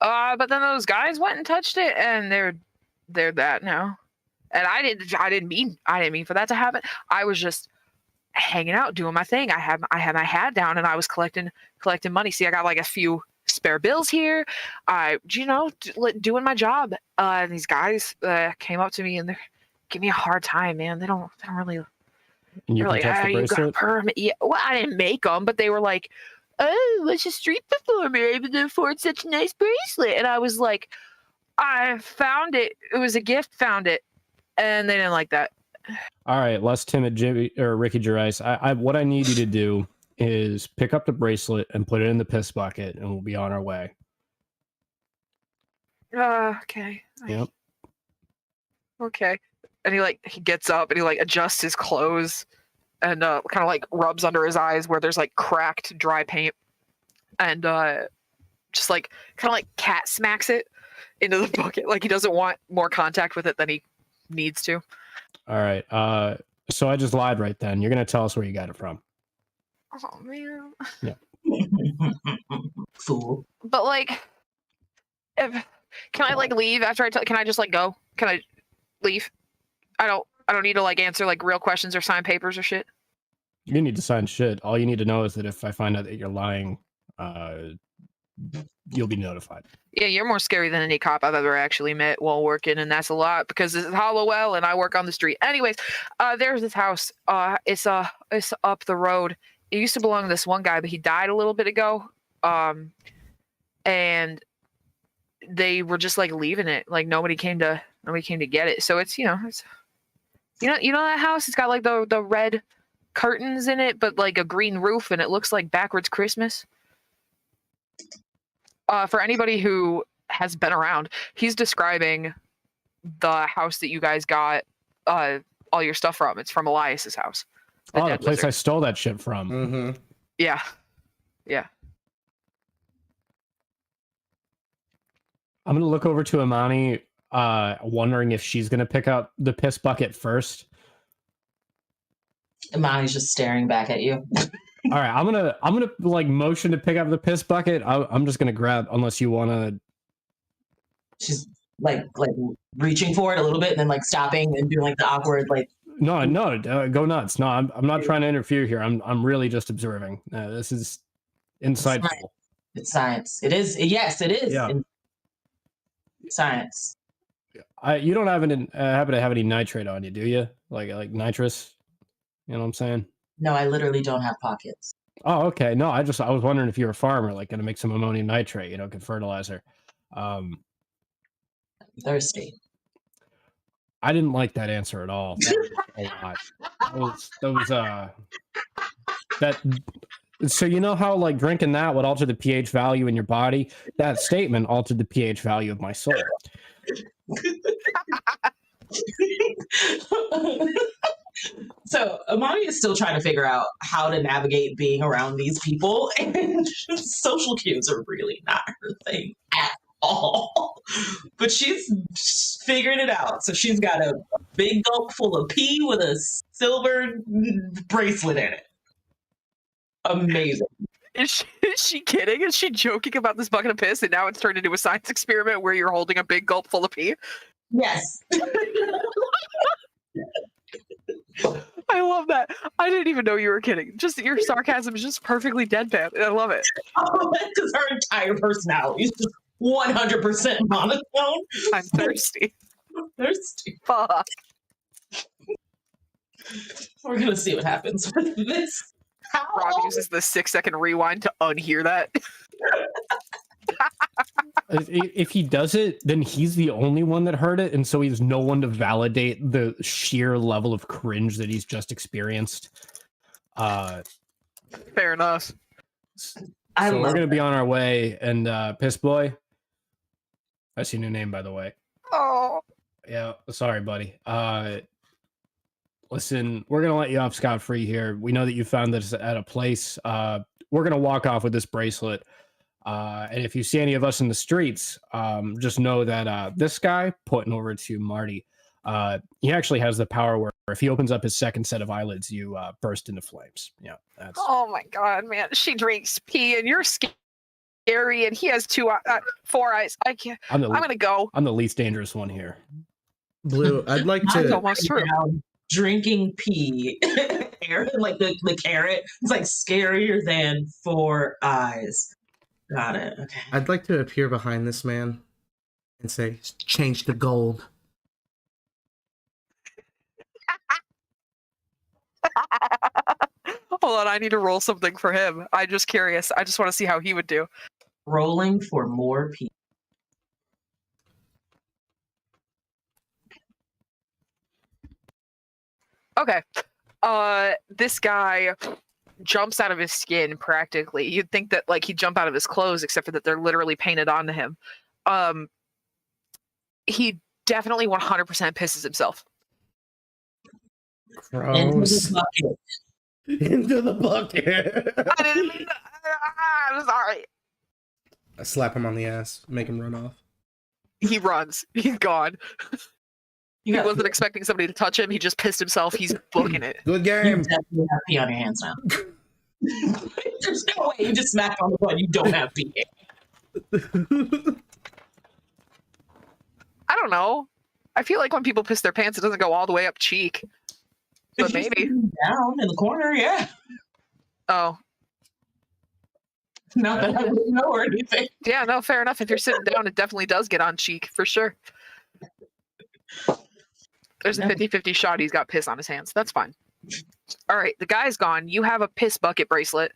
But then those guys went and touched it, and they're that now. And I didn't mean for that to happen. I was just hanging out, doing my thing. I had my hat down, and I was collecting money. See, I got like a few spare bills here. Doing my job. And these guys came up to me and they give me a hard time, man. They don't really. And you They're can like, touch the you got a bracelet? permit? Yeah. Well, I didn't make them, but they were like, oh, what's a street performer able to afford such a nice bracelet? And I was like, I found it. It was a gift. Found it, and they didn't like that. All right, less timid Jimmy or Ricky Gervais. What I need you to do is pick up the bracelet and put it in the piss bucket, and we'll be on our way. Okay. Yep. Okay. And he gets up and he like adjusts his clothes and kind of like rubs under his eyes where there's like cracked dry paint, and just like kind of like cat smacks it into the bucket. Like he doesn't want more contact with it than he needs to. All right. So I just lied right then. You're gonna tell us where you got it from. Oh man. Yeah. Fool. But like, can I like leave after can I just like go? Can I leave? I don't need to like answer like real questions or sign papers or shit. You need to sign shit. All you need to know is that if I find out that you're lying, you'll be notified. Yeah, you're more scary than any cop I've ever actually met while working, and that's a lot because this is Hollowell and I work on the street. Anyways, there's this house. It's up the road. It used to belong to this one guy, but he died a little bit ago. And they were just like leaving it. Like nobody came to get it. So it's you know that house. It's got like the red curtains in it, but like a green roof, and it looks like backwards Christmas. For anybody who has been around, he's describing the house that you guys got all your stuff from. It's from Elias's house. The place wizard I stole that shit from. Mm-hmm. Yeah. I'm gonna look over to Imani, wondering if she's gonna pick up the piss bucket first. Imani's just staring back at you. All right, I'm gonna like motion to pick up the piss bucket. I'm just gonna grab, unless you wanna. She's like reaching for it a little bit, and then like stopping and doing like the awkward like. No, go nuts. No, I'm not trying to interfere here. I'm really just observing. This is insightful. It's science. It is. Yes, it is. Yeah. Science. You don't happen to have any nitrate on you, do you? Like nitrous? You know what I'm saying? No, I literally don't have pockets. Oh, okay. No, I was wondering if you're a farmer, like gonna make some ammonium nitrate, good fertilizer. I'm thirsty. I didn't like that answer at all. That was a lot. So you know how like drinking that would alter the pH value in your body? That statement altered the pH value of my soul. So Amani is still trying to figure out how to navigate being around these people, and social cues are really not her thing at all. But she's figuring it out. So she's got a big gulp full of pee with a silver bracelet in it. Amazing. Is she kidding? Is she joking about this bucket of piss, and now it's turned into a science experiment where you're holding a big gulp full of pee? Yes. I love that. I didn't even know you were kidding. Just your sarcasm is just perfectly deadpan. I love it. Oh, because her entire personality is just 100% monotone. I'm thirsty. Thirsty. Fuck. We're gonna see what happens with this. Rob uses the 6-second rewind to unhear that. If he does it, then he's the only one that heard it, and so he has no one to validate the sheer level of cringe that he's just experienced. Fair enough. So we're gonna be on our way, and Piss Boy, that's your new name, by the way. Oh. Yeah, sorry, buddy. Listen, we're gonna let you off scot-free here. We know that you found this at a place. We're gonna walk off with this bracelet. And if you see any of us in the streets, just know that this guy, pointing over to Marty, he actually has the power where if he opens up his second set of eyelids, you burst into flames. Yeah, that's. Oh my god, man! She drinks pee, and you're scary, and he has 4 eyes. I can't. I'm gonna go. I'm the least dangerous one here. Blue, I'd like That's to. almost true. Drinking pee, like the carrot, it's like scarier than 4 eyes. Got it. Okay. I'd like to appear behind this man and say, "Change to gold." Hold on, I need to roll something for him. I'm just curious. I just want to see how he would do. Rolling for more pee. Okay. This guy jumps out of his skin practically. You'd think that like he'd jump out of his clothes, except for that they're literally painted onto him. He definitely 100% pisses himself. Gross. Into the bucket. I didn't mean to, I'm sorry. I slap him on the ass, make him run off. He runs. He's gone. He wasn't expecting somebody to touch him. He just pissed himself. He's booking it. Good You game. definitely have pee on your hands now. There's no way you just smack on the butt. You don't have pee. I don't know. I feel like when people piss their pants, it doesn't go all the way up cheek. But maybe down in the corner, yeah. Oh, Not that I would know or anything. yeah, no, fair enough. If you're sitting down, it definitely does get on cheek for sure. There's a 50-50 shot he's got piss on his hands. That's fine. All right, the guy's gone. You have a piss bucket bracelet.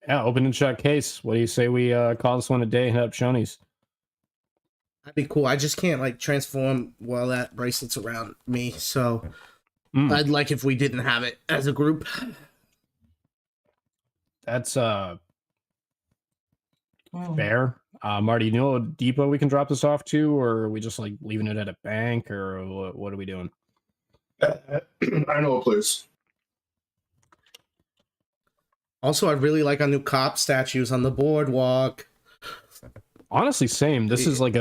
Yeah, open and shut case. What do you say we call this one a day and head up Shoney's? That'd be cool. I just can't like transform while that bracelet's around me, so I'd like if we didn't have it as a group. That's fair. Marty, you know a depot we can drop this off to, or are we just like leaving it at a bank, or what are we doing? I know a place. Also, I really like our new cop statues on the boardwalk. Honestly, same. This is like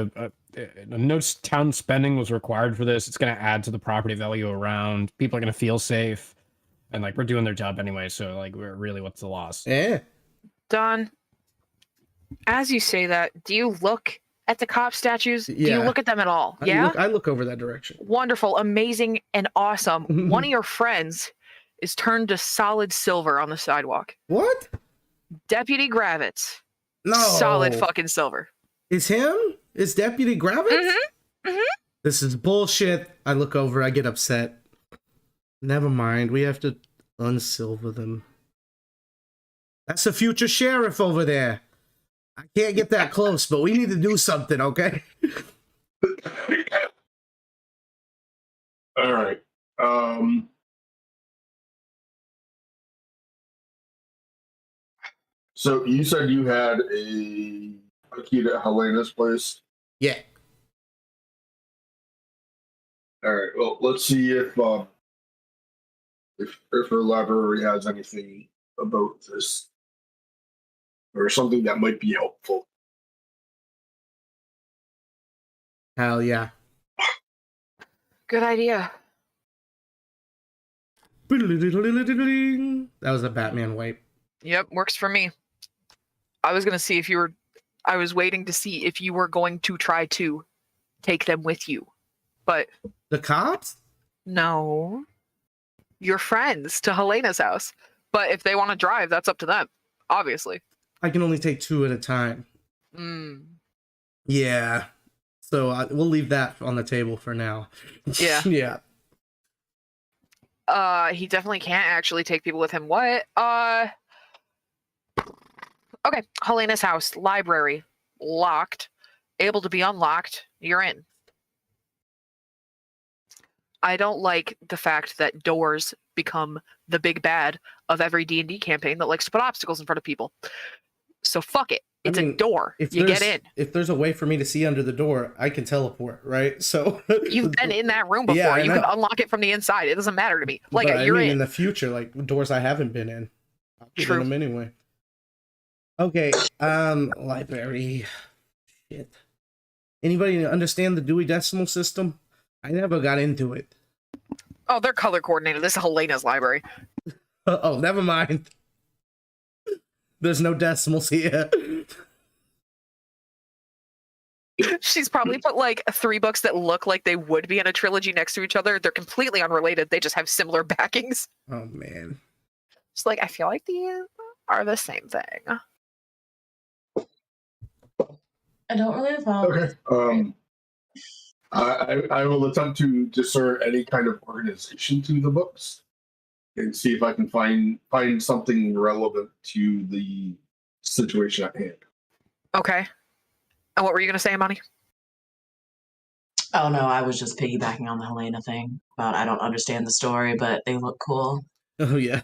no town spending was required for this. It's going to add to the property value around. People are going to feel safe, and like we're doing their job anyway. So like, we're really, what's the loss? Yeah. Don, as you say that, do you look at the cop statues? Yeah. Do you look at them at all? I look over that direction. Wonderful, amazing, and awesome. One of your friends is turned to solid silver on the sidewalk. What? Deputy Gravitz. No. Solid fucking silver. It's him? It's Deputy Gravitz? This is bullshit. I look over, I get upset. Never mind, we have to unsilver them. That's the future sheriff over there. I can't get that close, but we need to do something, okay? All right. So you said you had a key to Helena's place? Yeah. All right. Well, let's see if her library has anything about this or something that might be helpful. Hell yeah. Good idea. That was a Batman wipe. Yep, works for me. I was waiting to see if you were going to try to take them with you. But the cops? No. Your friends to Helena's house. But if they want to drive, that's up to them, obviously. I can only take 2 at a time. Yeah. So we'll leave that on the table for now. Yeah. Yeah. He definitely can't actually take people with him. What? Okay, Helena's house, library, locked, able to be unlocked. You're in. I don't like the fact that doors become the big bad of every D&D campaign that likes to put obstacles in front of people. So fuck it. It's a door. You get in. If there's a way for me to see under the door, I can teleport, right? So You've been in that room before. Yeah, you can unlock it from the inside. It doesn't matter to me. Like, but you're in the future, like doors I haven't been in, I'll get in them anyway. Okay, library. Shit. Anybody understand the Dewey Decimal System? I never got into it. Oh, they're color coordinated. This is Helena's library. Oh, never mind. There's no decimals here. She's probably put like 3 books that look like they would be in a trilogy next to each other. They're completely unrelated. They just have similar backings. Oh, man. It's like, I feel like these are the same thing. I don't really follow. Okay. I will attempt to discern any kind of organization to the books and see if I can find something relevant to the situation at hand. Okay. And what were you going to say, Imani? Oh no, I was just piggybacking on the Helena thing about I don't understand the story, but they look cool. Oh, yeah.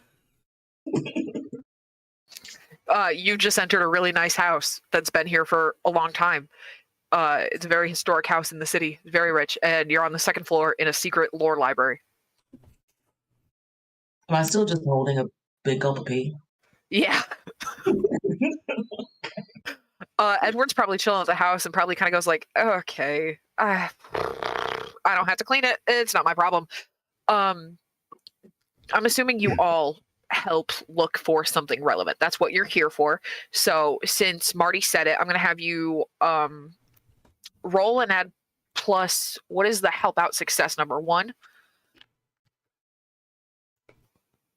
You just entered a really nice house that's been here for a long time. It's a very historic house in the city, very rich, and you're on the 2nd floor in a secret lore library. Am I still just holding a big gulp of pee? Yeah. Edward's probably chilling at the house and probably kind of goes like, okay, I don't have to clean it. It's not my problem. I'm assuming you all help look for something relevant. That's what you're here for. So since Marty said it, I'm going to have you roll and add plus, what is the help out success number? 1?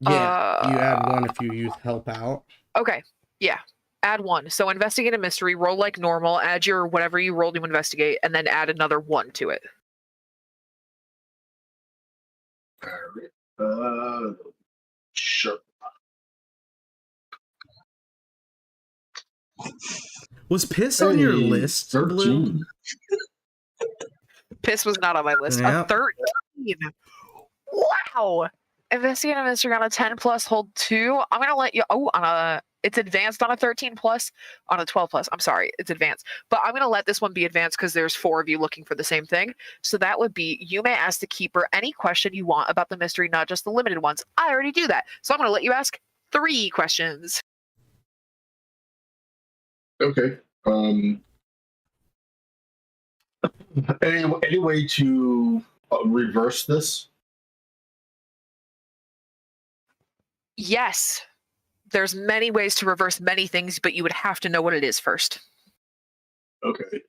Yeah, you add 1 if you use help out. Okay, yeah. Add 1. So investigate a mystery, roll like normal, add your whatever you rolled to investigate, and then add another 1 to it. Sure. Was piss on your list, 13. Blue? Piss was not on my list. Yep. A 13. Wow. Investigate a mystery on a 10 plus, hold 2. I'm gonna let you. It's advanced on a 13 plus, on a 12 plus. I'm sorry, it's advanced. But I'm gonna let this one be advanced because there's 4 of you looking for the same thing. So that would be, you may ask the keeper any question you want about the mystery, not just the limited ones. I already do that. So I'm gonna let you ask 3 questions. Okay. Any way to reverse this? Yes. There's many ways to reverse many things, but you would have to know what it is first. Okay.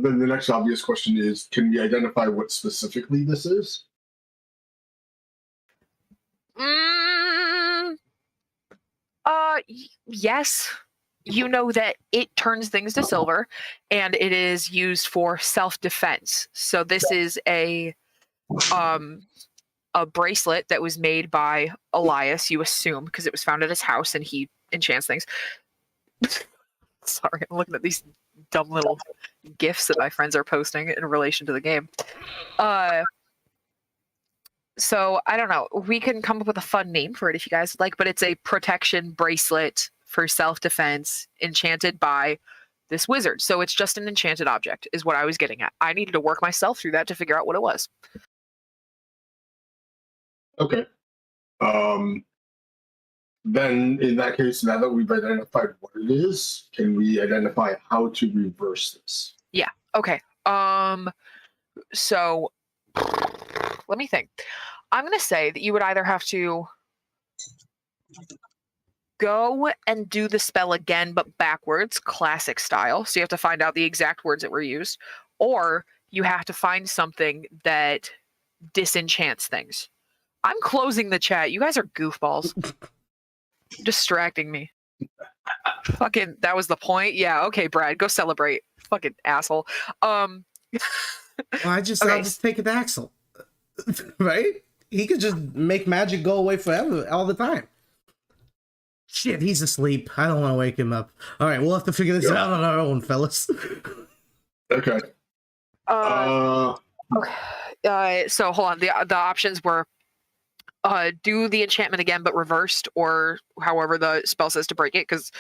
Then the next obvious question is, can we identify what specifically this is? Yes. You know that it turns things to silver, and it is used for self-defense. So this is a bracelet that was made by Elias, you assume, because it was found at his house and he enchants things. Sorry, I'm looking at these dumb little gifs that my friends are posting in relation to the game. So I don't know. We can come up with a fun name for it if you guys like, but it's a protection bracelet for self-defense enchanted by this wizard. So it's just an enchanted object is what I was getting at. I needed to work myself through that to figure out what it was. Okay. Then in that case, now that we've identified what it is, can we identify how to reverse this? Yeah. Okay. So let me think. I'm going to say that you would either have to go and do the spell again, but backwards, classic style. So you have to find out the exact words that were used, or you have to find something that disenchants things. I'm closing the chat. You guys are goofballs. Distracting me. Fucking, that was the point? Yeah, okay, Brad, go celebrate. Fucking asshole. Well, I'll just take it to Axel. Right? He could just make magic go away forever, all the time. Shit, he's asleep. I don't want to wake him up. All right, we'll have to figure this out on our own, fellas. Okay. So hold on. The options were do the enchantment again, but reversed, or however the spell says to break it, because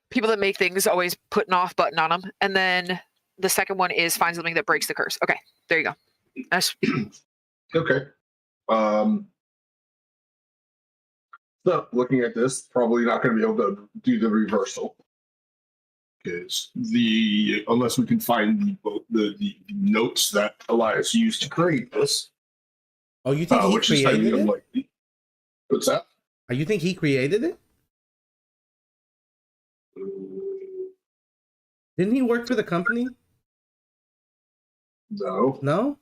people that make things always put an off button on them. And then the second one is find something that breaks the curse. Okay, there you go. Okay. So looking at this, probably not going to be able to do the reversal, because unless we can find the notes that Elias used to create this. Oh, you think he which is highly created it? unlikely. What's that? Oh, you think he created it? Didn't he work for the company? No. No?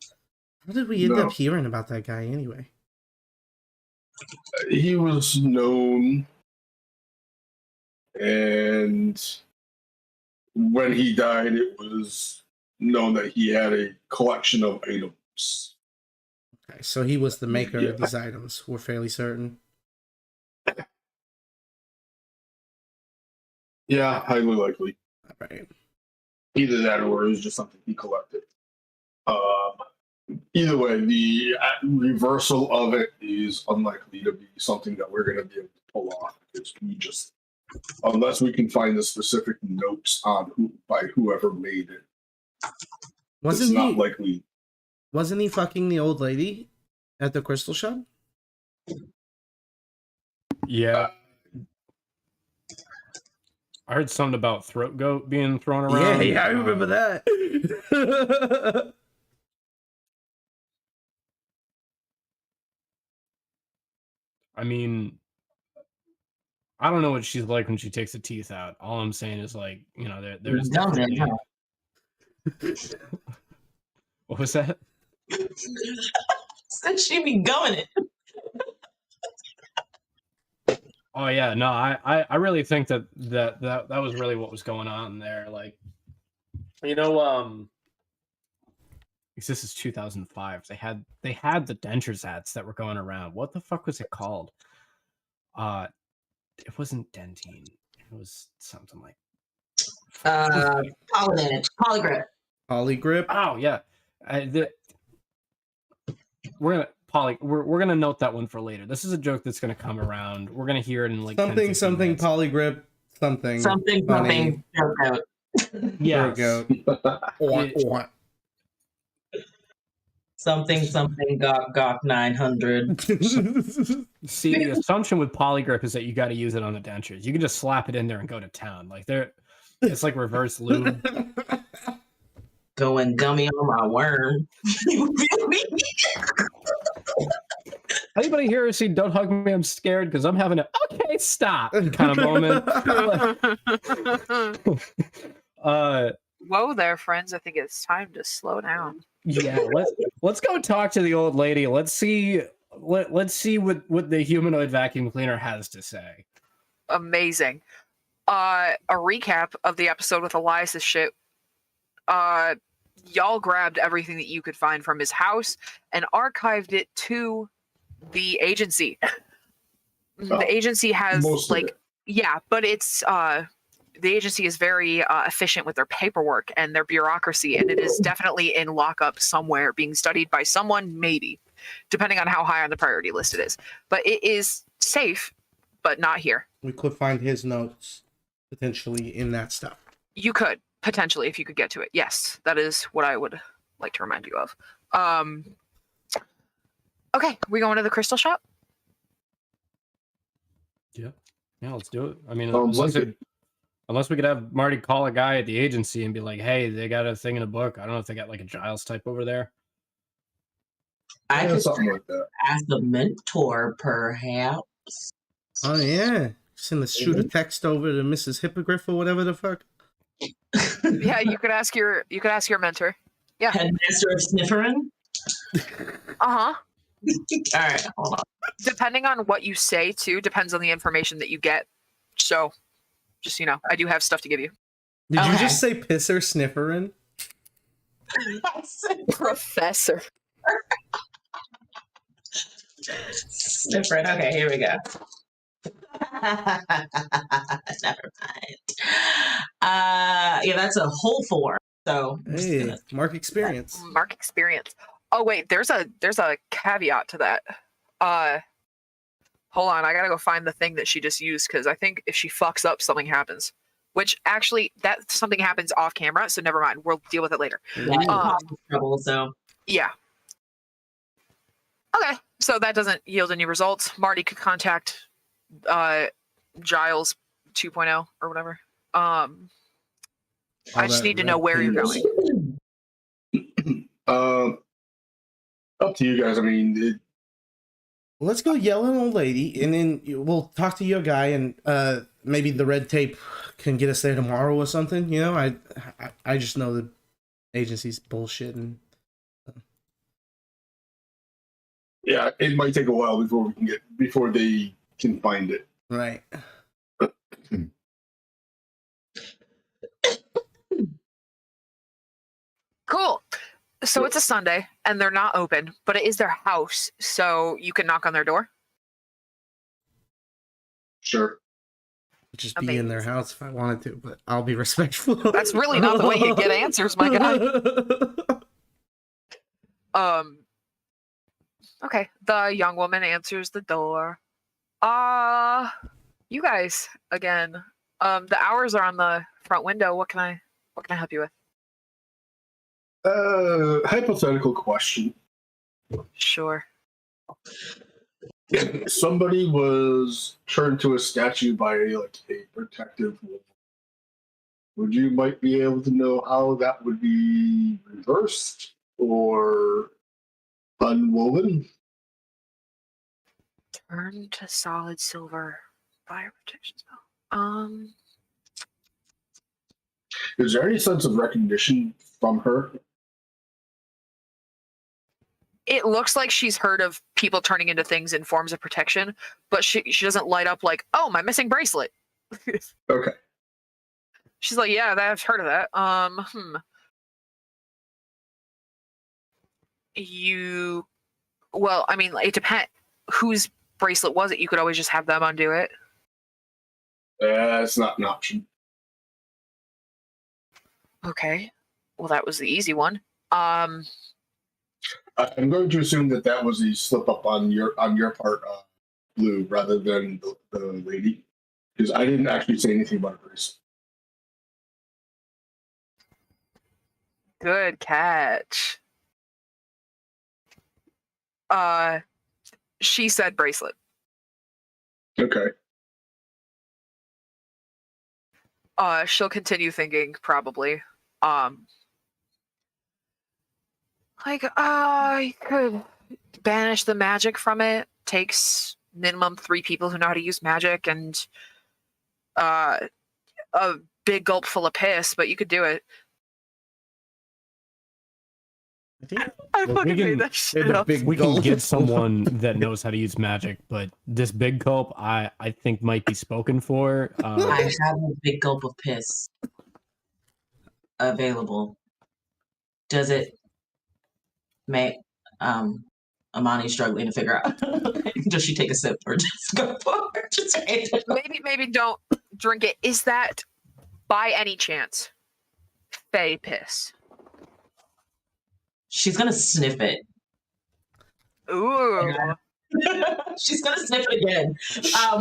How did we end No. up hearing about that guy anyway? He was known, and when he died, it was known that he had a collection of items. Okay, so he was the maker Yeah. of these items. We're fairly certain. Yeah, highly likely. All right. Either that or it was just something he collected. Either way, the reversal of it is unlikely to be something that we're going to be able to pull off, because we just, unless we can find the specific notes on by whoever made it, it's not likely. Wasn't he fucking the old lady at the crystal shop? Yeah. I heard something about throat goat being thrown around. Yeah, I remember that. I mean, I don't know what she's like when she takes the teeth out. All I'm saying is, like, you know, there's definitely... What was that? Said she be going it. Oh yeah, no, I really think that was really what was going on there. Like, you know, this is 2005. They had the dentures ads that were going around. What the fuck was it called? It wasn't Dentine. It was something like Polygrip. Polygrip. Oh yeah, we're gonna note that one for later. This is a joke that's gonna come around. We're gonna hear it in like something polygrip something something. Yeah. Something gok 900. See, the assumption with polygrip is that you got to use it on the dentures. You can just slap it in there and go to town. Like it's like reverse lube. Going gummy on my worm. You feel me? Anybody here see "Don't Hug Me, I'm Scared"? Because I'm having a okay, stop kind of moment. Whoa there, friends. I think it's time to slow down. Yeah, let's go talk to the old lady. Let's see what the humanoid vacuum cleaner has to say. Amazing. A recap of the episode with Elias's shit. Y'all grabbed everything that you could find from his house and archived it to the agency. The agency has but it's the agency is very efficient with their paperwork and their bureaucracy, and it is definitely in lockup somewhere being studied by someone, maybe, depending on how high on the priority list it is. But it is safe, but not here. We could find his notes potentially in that stuff. You could, potentially, if you could get to it. Yes, that is what I would like to remind you of. Okay, we going to the crystal shop? Yeah, let's do it. I mean, unless we could have Marty call a guy at the agency and be like, hey, they got a thing in a book. I don't know if they got like a Giles type over there. I could something like that. As the mentor, perhaps. Oh yeah. Shoot a text over to Mrs. Hippogriff or whatever the fuck. Yeah, you could ask your mentor. Yeah. Headmaster of Snifferin? Uh-huh. All right, hold on. Depending on what you say, too, depends on the information that you get. So, just, I do have stuff to give you. Did you just say pisser snifferin? Professor. Snifferin. Okay, here we go. Never mind. Yeah, that's a whole 4. So I'm just Hey, gonna mark experience. Mark experience. Oh wait, there's a caveat to that. Hold on, I gotta go find the thing that she just used because I think if she fucks up, something happens. Which actually, that something happens off camera, so never mind. We'll deal with it later. yeah, causes trouble. So Yeah. Okay, so that doesn't yield any results. Marty could contact Giles 2.0 or whatever. I just need to know where you're going. Up to you guys. I mean, Let's go yell at an old lady, and then we'll talk to your guy, and maybe the red tape can get us there tomorrow or something. You know, I just know the agency's bullshit, and yeah, it might take a while before they can find it. right. Cool. So it's a Sunday, and they're not open, but it is their house, so you can knock on their door. Sure. Just be in their house if I wanted to, but I'll be respectful. That's really not the way you get answers, my guy. Okay. The young woman answers the door. You guys again. The hours are on the front window. What can I help you with? Hypothetical question. Sure. If somebody was turned to a statue by a protective wall, would you might be able to know how that would be reversed or unwoven? Turn to solid silver fire protection spell. Is there any sense of recognition from her? It looks like she's heard of people turning into things in forms of protection, but she doesn't light up like, oh, my missing bracelet. Okay. She's like, yeah, I've heard of that. Well, I mean, it depends. Whose bracelet was it? You could always just have them undo it. It's not an option. Okay. Well, that was the easy one. I'm going to assume that was a slip up on your part, Blue, rather than the lady, because I didn't actually say anything about a bracelet. Good catch. She said bracelet. Okay. She'll continue thinking probably. You could banish the magic from it. Takes minimum 3 people who know how to use magic and a big gulp full of piss, but you could do it. I fucking made that shit up. We can get someone that knows how to use magic, but this big gulp, I think might be spoken for. I have a big gulp of piss available. Does it make Amani's struggling to figure out? Does she take a sip or just go for it? Maybe don't drink it. Is that by any chance Fae piss? She's gonna sniff it. Ooh. She's gonna sniff it again.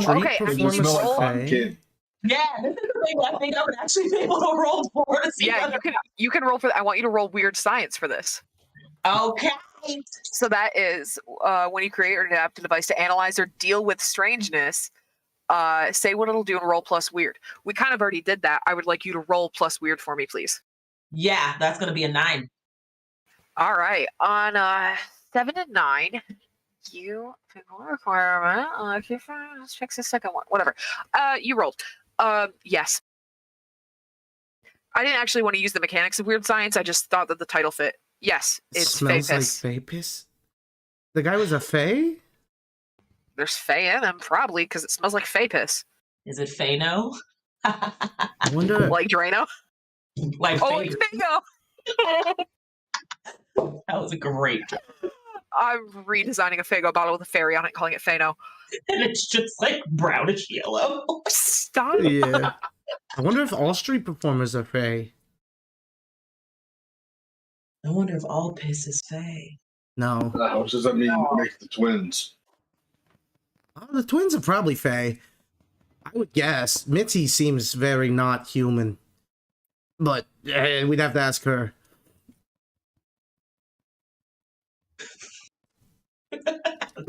Okay, performance roll. Kid. Yeah, this is the thing I think I would actually be able to roll for. To see Yeah, you can roll for that. I want you to roll weird science for this. Okay. So that is when you create or adapt a device to analyze or deal with strangeness, say what it'll do and roll plus weird. We kind of already did that. I would like you to roll plus weird for me, please. Yeah, that's gonna be a 9. All right. On 7 and 9, you pick one requirement. Let's fix the second one. Whatever. You rolled. Yes. I didn't actually want to use the mechanics of weird science. I just thought that the title fit. Yes, it's smells Fae like piss. Fae piss. The guy was a Fae? There's Fae in him, probably, because it smells like Fae piss. Is it Fano? I wonder. Like Drano? Like Oh, it's Fago! That was a great. I'm redesigning a Fago bottle with a fairy on it, calling it Fano. And it's just like brownish yellow. Stop. Yeah. I wonder if all street performers are Fae. I wonder if all piss is Fae. No. How much does that mean make the twins? Oh, the twins are probably Fae. I would guess. Mitzi seems very not human. But we'd have to ask her.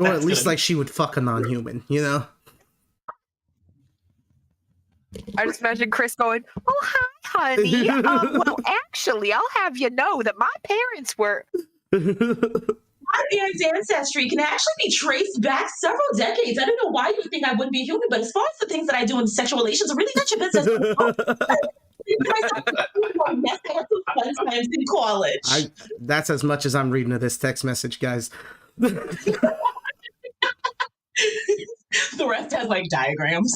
Or at least like she would fuck a non-human, you know? I just imagine Chris going, "Oh, hi, honey. Well, actually, I'll have you know that my parents were." My parents' ancestry can actually be traced back several decades. I don't know why you would think I wouldn't be human, but as far as the things that I do in sexual relations, are really not your business. Yes, I had some fun times in college. That's as much as I'm reading of this text message, guys. The rest has like diagrams.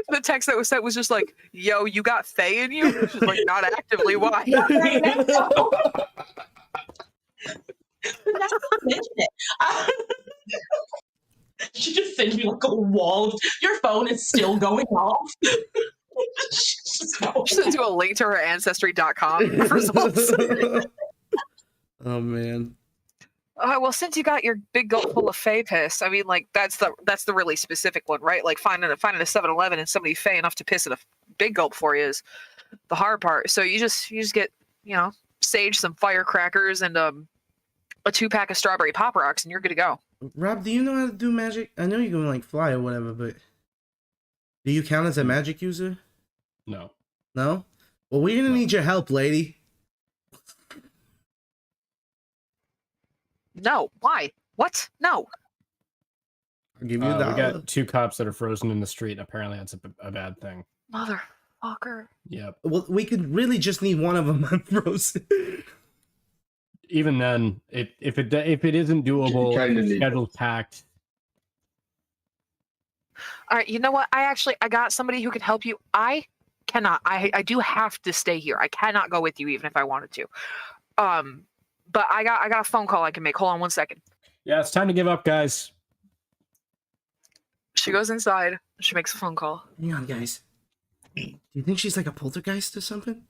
The text that was sent was just like, "Yo, you got Faye in you?" She's like, "Not actively. Why?" She just sends you like a wall. Your phone is still going off. She sends you a link to her ancestry.com results. Oh man. Well, since you got your big gulp full of Faye piss, I mean, like that's the really specific one, right? Like finding a 7-Eleven and somebody Faye enough to piss in a big gulp for you is the hard part. So you just get, sage, some firecrackers, and a 2-pack of strawberry pop rocks, and you're good to go. Rob, do you know how to do magic? I know you can like fly or whatever, but do you count as a magic user? No. No? Well, we're gonna need your help, lady. No. Why? What? No. I'll give you a dollar. We got 2 cops that are frozen in the street. Apparently, that's a bad thing. Motherfucker. Yep. Well, we could really just need one of them unfrozen. Even then, if it isn't doable, the schedule's packed. All right, you know what? I got somebody who can help you. I cannot. I do have to stay here. I cannot go with you even if I wanted to. But I got a phone call I can make. Hold on 1 second. Yeah, it's time to give up, guys. She goes inside. She makes a phone call. Hang on, guys. Do you think she's like a poltergeist or something?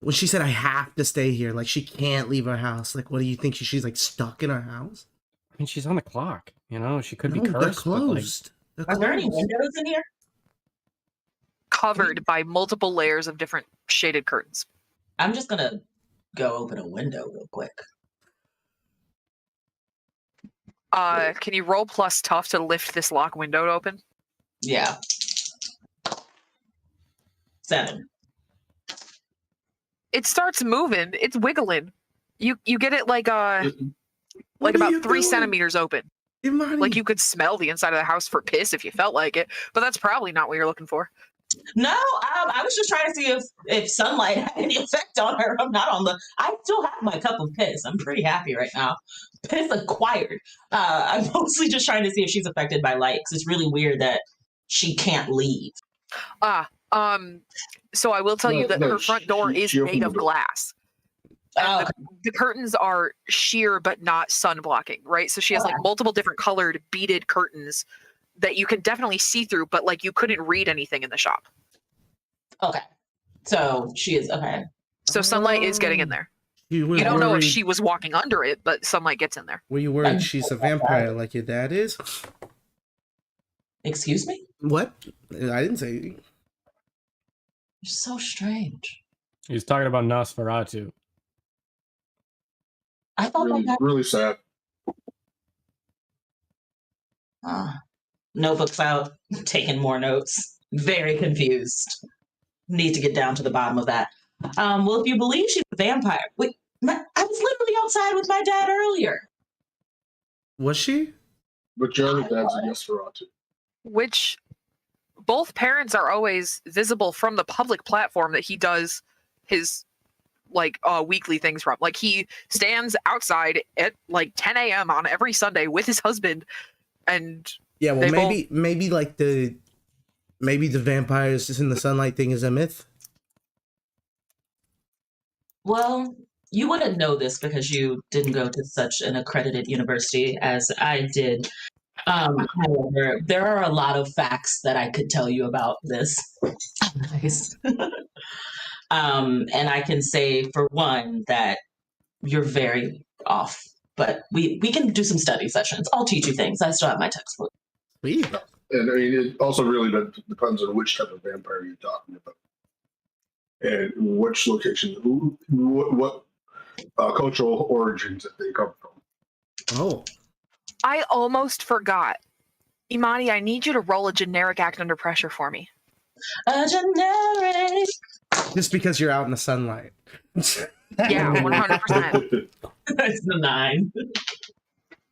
When she said, "I have to stay here," like she can't leave her house. Like, what do you think? She's like stuck in her house? I mean, she's on the clock. She could be No, cursed. they're closed. Are there any windows in here? Covered by multiple layers of different shaded curtains. I'm just gonna go open a window real quick. Can you roll plus tough to lift this lock window to open? Yeah. 7. It starts moving. It's wiggling. You get it like about 3 centimeters open. Imani. Like you could smell the inside of the house for piss if you felt like it, but that's probably not what you're looking for. No, I was just trying to see if sunlight had any effect on her. I still have my cup of piss. I'm pretty happy right now. Piss acquired. I'm mostly just trying to see if she's affected by light, because it's really weird that she can't leave. So I will tell you that her front door is made of glass. And the curtains are sheer but not sun blocking, right? So she has like multiple different colored beaded curtains that you can definitely see through, but like you couldn't read anything in the shop. Okay. So she is okay. So sunlight is getting in there. You don't know if she was walking under it, but sunlight gets in there. Were you worried she's a vampire like your dad is? Excuse me? What? I didn't say. You're so strange. He's talking about Nosferatu. I thought really sad. Notebooks out, taking more notes. Very confused. Need to get down to the bottom of that. Well, if you believe she's a vampire, I was literally outside with my dad earlier. Was she? But your other dad's a Nosferatu. Which both parents are always visible from the public platform that he does his weekly things from. Like he stands outside at like 10 a.m. on every Sunday with his husband, and yeah, well, maybe the vampires in the sunlight thing is a myth. Well, you wouldn't know this because you didn't go to such an accredited university as I did. However, there are a lot of facts that I could tell you about this. Nice. And I can say, for one, that you're very off. But we can do some study sessions. I'll teach you things. I still have my textbook. Sweet. And I mean, it also really depends on which type of vampire you're talking about, and which location, what cultural origins that they come from. Oh, I almost forgot. Imani, I need you to roll a generic act under pressure for me. A generic. just because you're out in the sunlight. Yeah, 100%. That's the 9.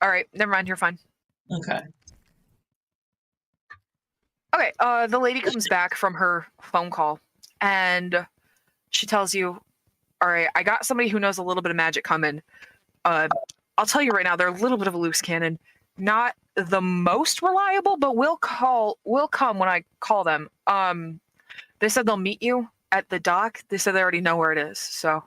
All right, never mind. You're fine. Okay. Okay, the lady comes back from her phone call, and she tells you, all right, I got somebody who knows a little bit of magic coming. I'll tell you right now, they're a little bit of a loose cannon. Not the most reliable, but will come when I call them. They said they'll meet you at the dock. They said they already know where it is. So,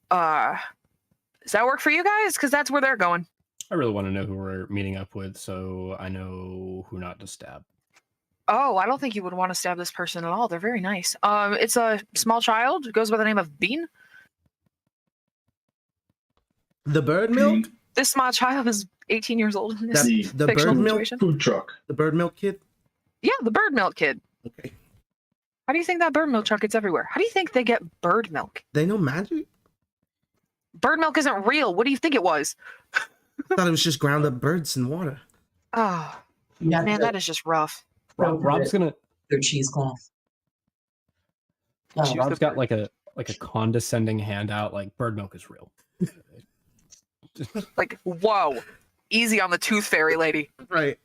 does that work for you guys? Because that's where they're going. I really want to know who we're meeting up with, so I know who not to stab. Oh, I don't think you would want to stab this person at all. They're very nice. It's a small child who goes by the name of Bean. The bird milk? This small child is 18 years old in this The fictional bird milk situation. Food truck. The bird milk kid? Yeah, the bird milk kid. Okay. How do you think that bird milk truck gets everywhere? How do you think they get bird milk? They know magic? Bird milk isn't real. What do you think it was? I thought it was just ground up birds in water. Oh, Yeah, man, that is just rough. Rob's gonna. their cheesecloth. Choose Rob's the got bird. like a condescending handout. Like bird milk is real. Like, whoa. Easy on the tooth fairy lady. Right.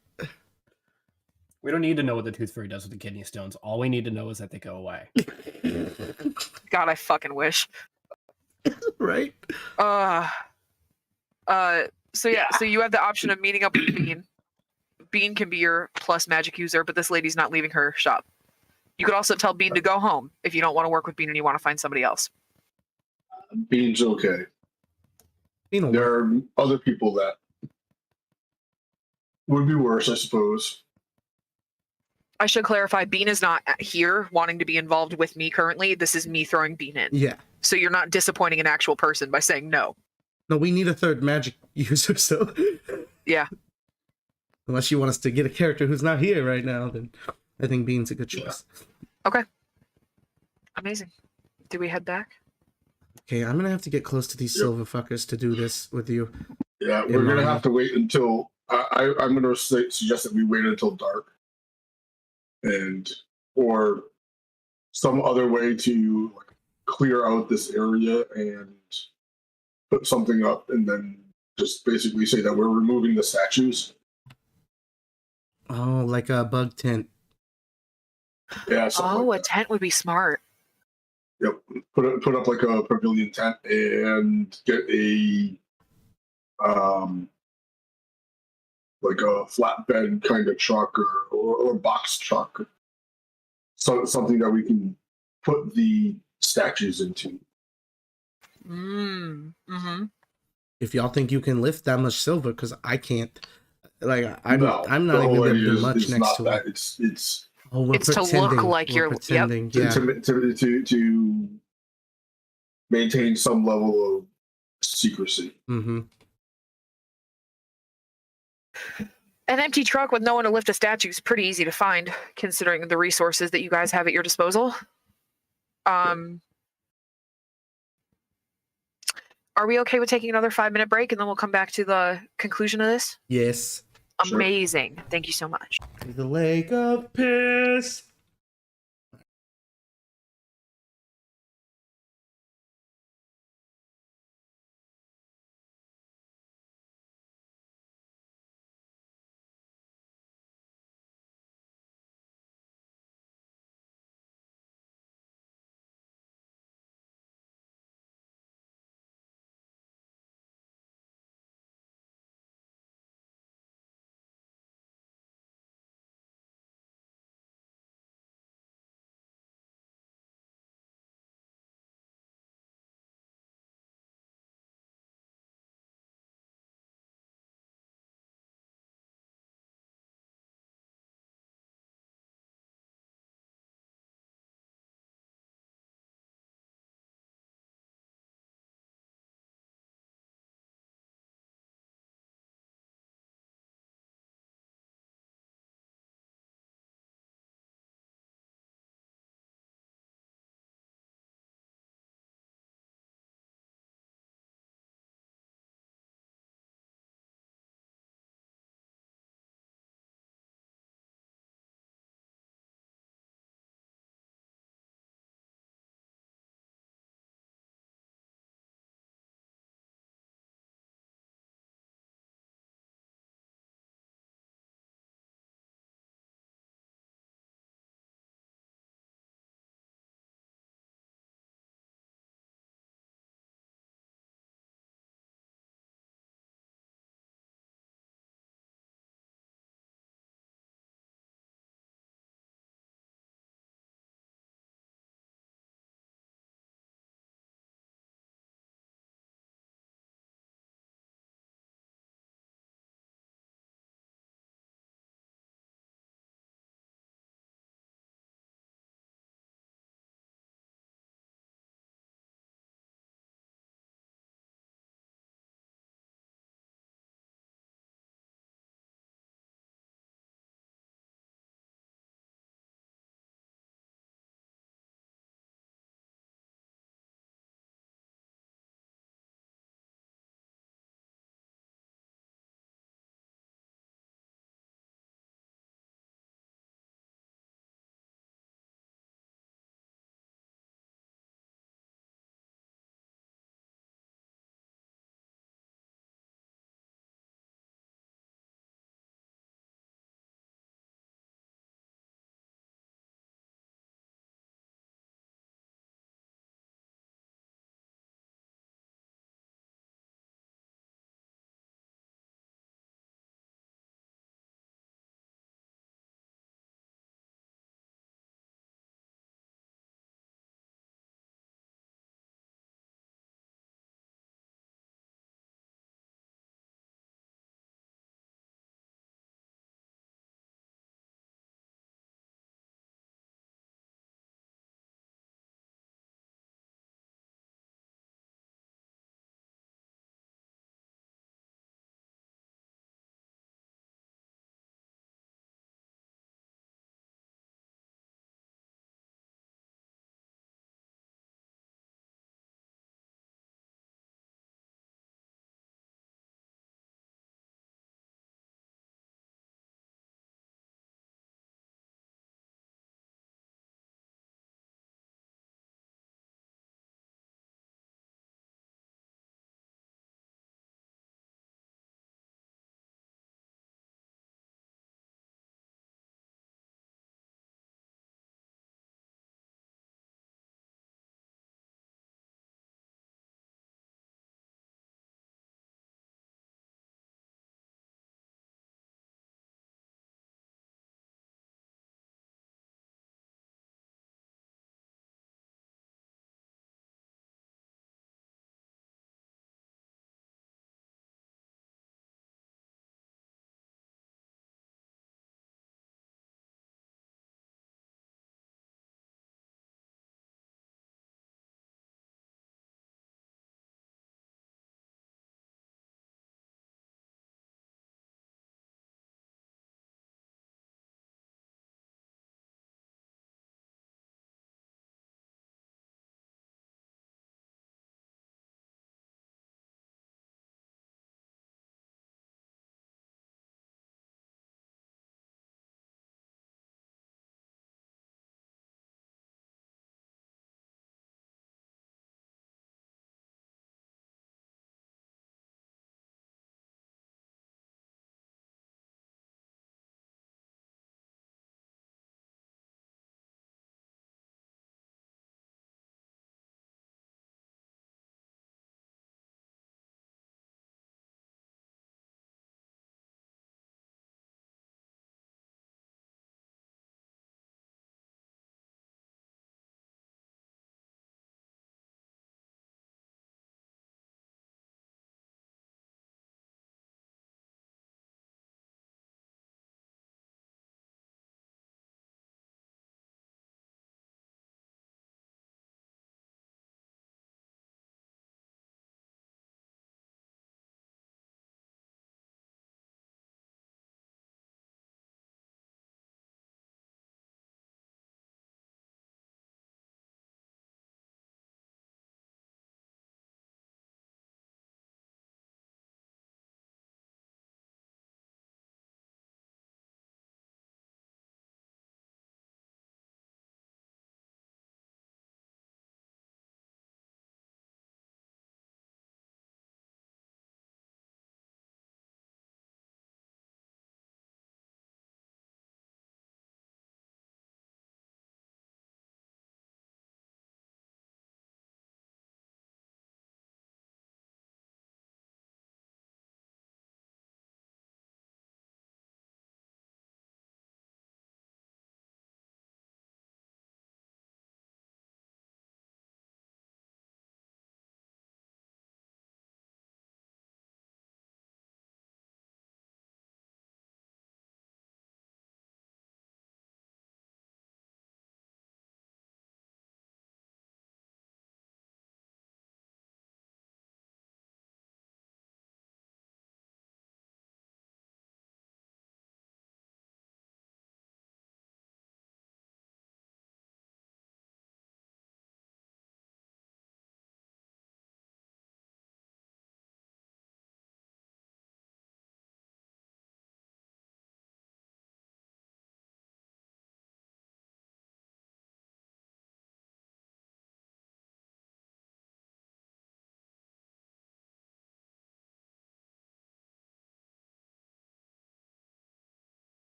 We don't need to know what the tooth fairy does with the kidney stones. All we need to know is that they go away. God, I fucking wish. Right? So you have the option of meeting up with Bean. Bean can be your plus magic user, but this lady's not leaving her shop. You could also tell Bean to go home if you don't want to work with Bean and you want to find somebody else. Bean's okay. Bean will There are other people that would be worse, I suppose. I should clarify, Bean is not here wanting to be involved with me currently. This is me throwing Bean in. Yeah. So you're not disappointing an actual person by saying no. No, we need a third magic user, so. Yeah. Unless you want us to get a character who's not here right now, then I think Bean's a good choice. Okay. Amazing. Do we head back? Okay, I'm gonna have to get close to these silver fuckers to do this with you. Yeah, In we're gonna mind. have to wait until I'm gonna suggest that we wait until dark, and or some other way to like clear out this area and put something up, and then just basically say that we're removing the statues. Oh, like a bug tent. Yeah. something Oh, like a that. tent would be smart. Yep. Put up like a pavilion tent and get a like a flatbed kind of truck or a box truck. So something that we can put the statues into. Mm-hmm. If y'all think you can lift that much silver, because I can't. Like I'm No, not the even whole gonna idea do is- much is next not to that. it. It's Oh, we're It's to look pretending. like We're you're- yep. pretending. Yeah. to maintain some level of secrecy. Mm-hmm. An empty truck with no one to lift a statue is pretty easy to find, considering the resources that you guys have at your disposal. Are we okay with taking another 5-minute break and then we'll come back to the conclusion of this? Yes. Sure. Amazing. Thank you so much. The lake of piss.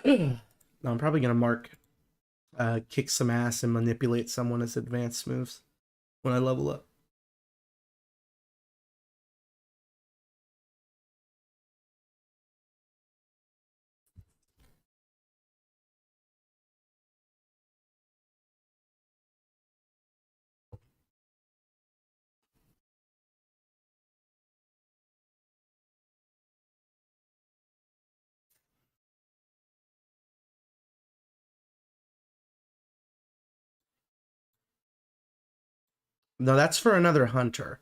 No, I'm probably gonna mark kick some ass and manipulate someone as advanced moves when I level up. No, that's for another hunter.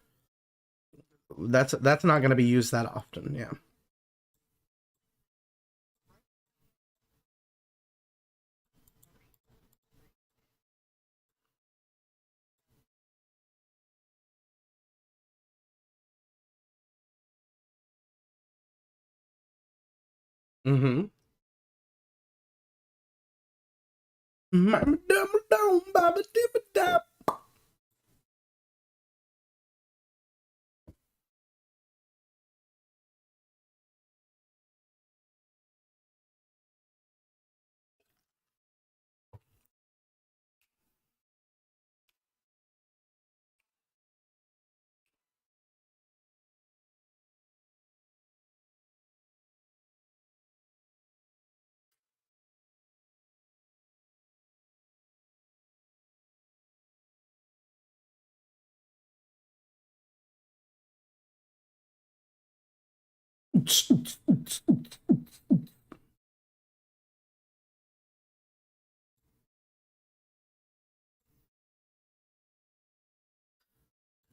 That's not going to be used that often. Yeah. Mm-hmm.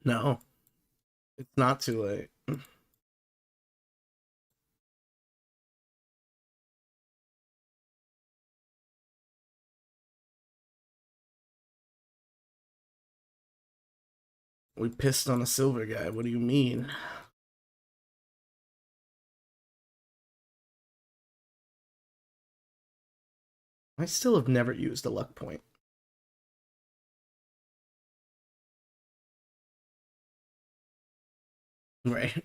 No, it's not too late. We pissed on a silver guy. What do you mean? I still have never used a luck point. Right.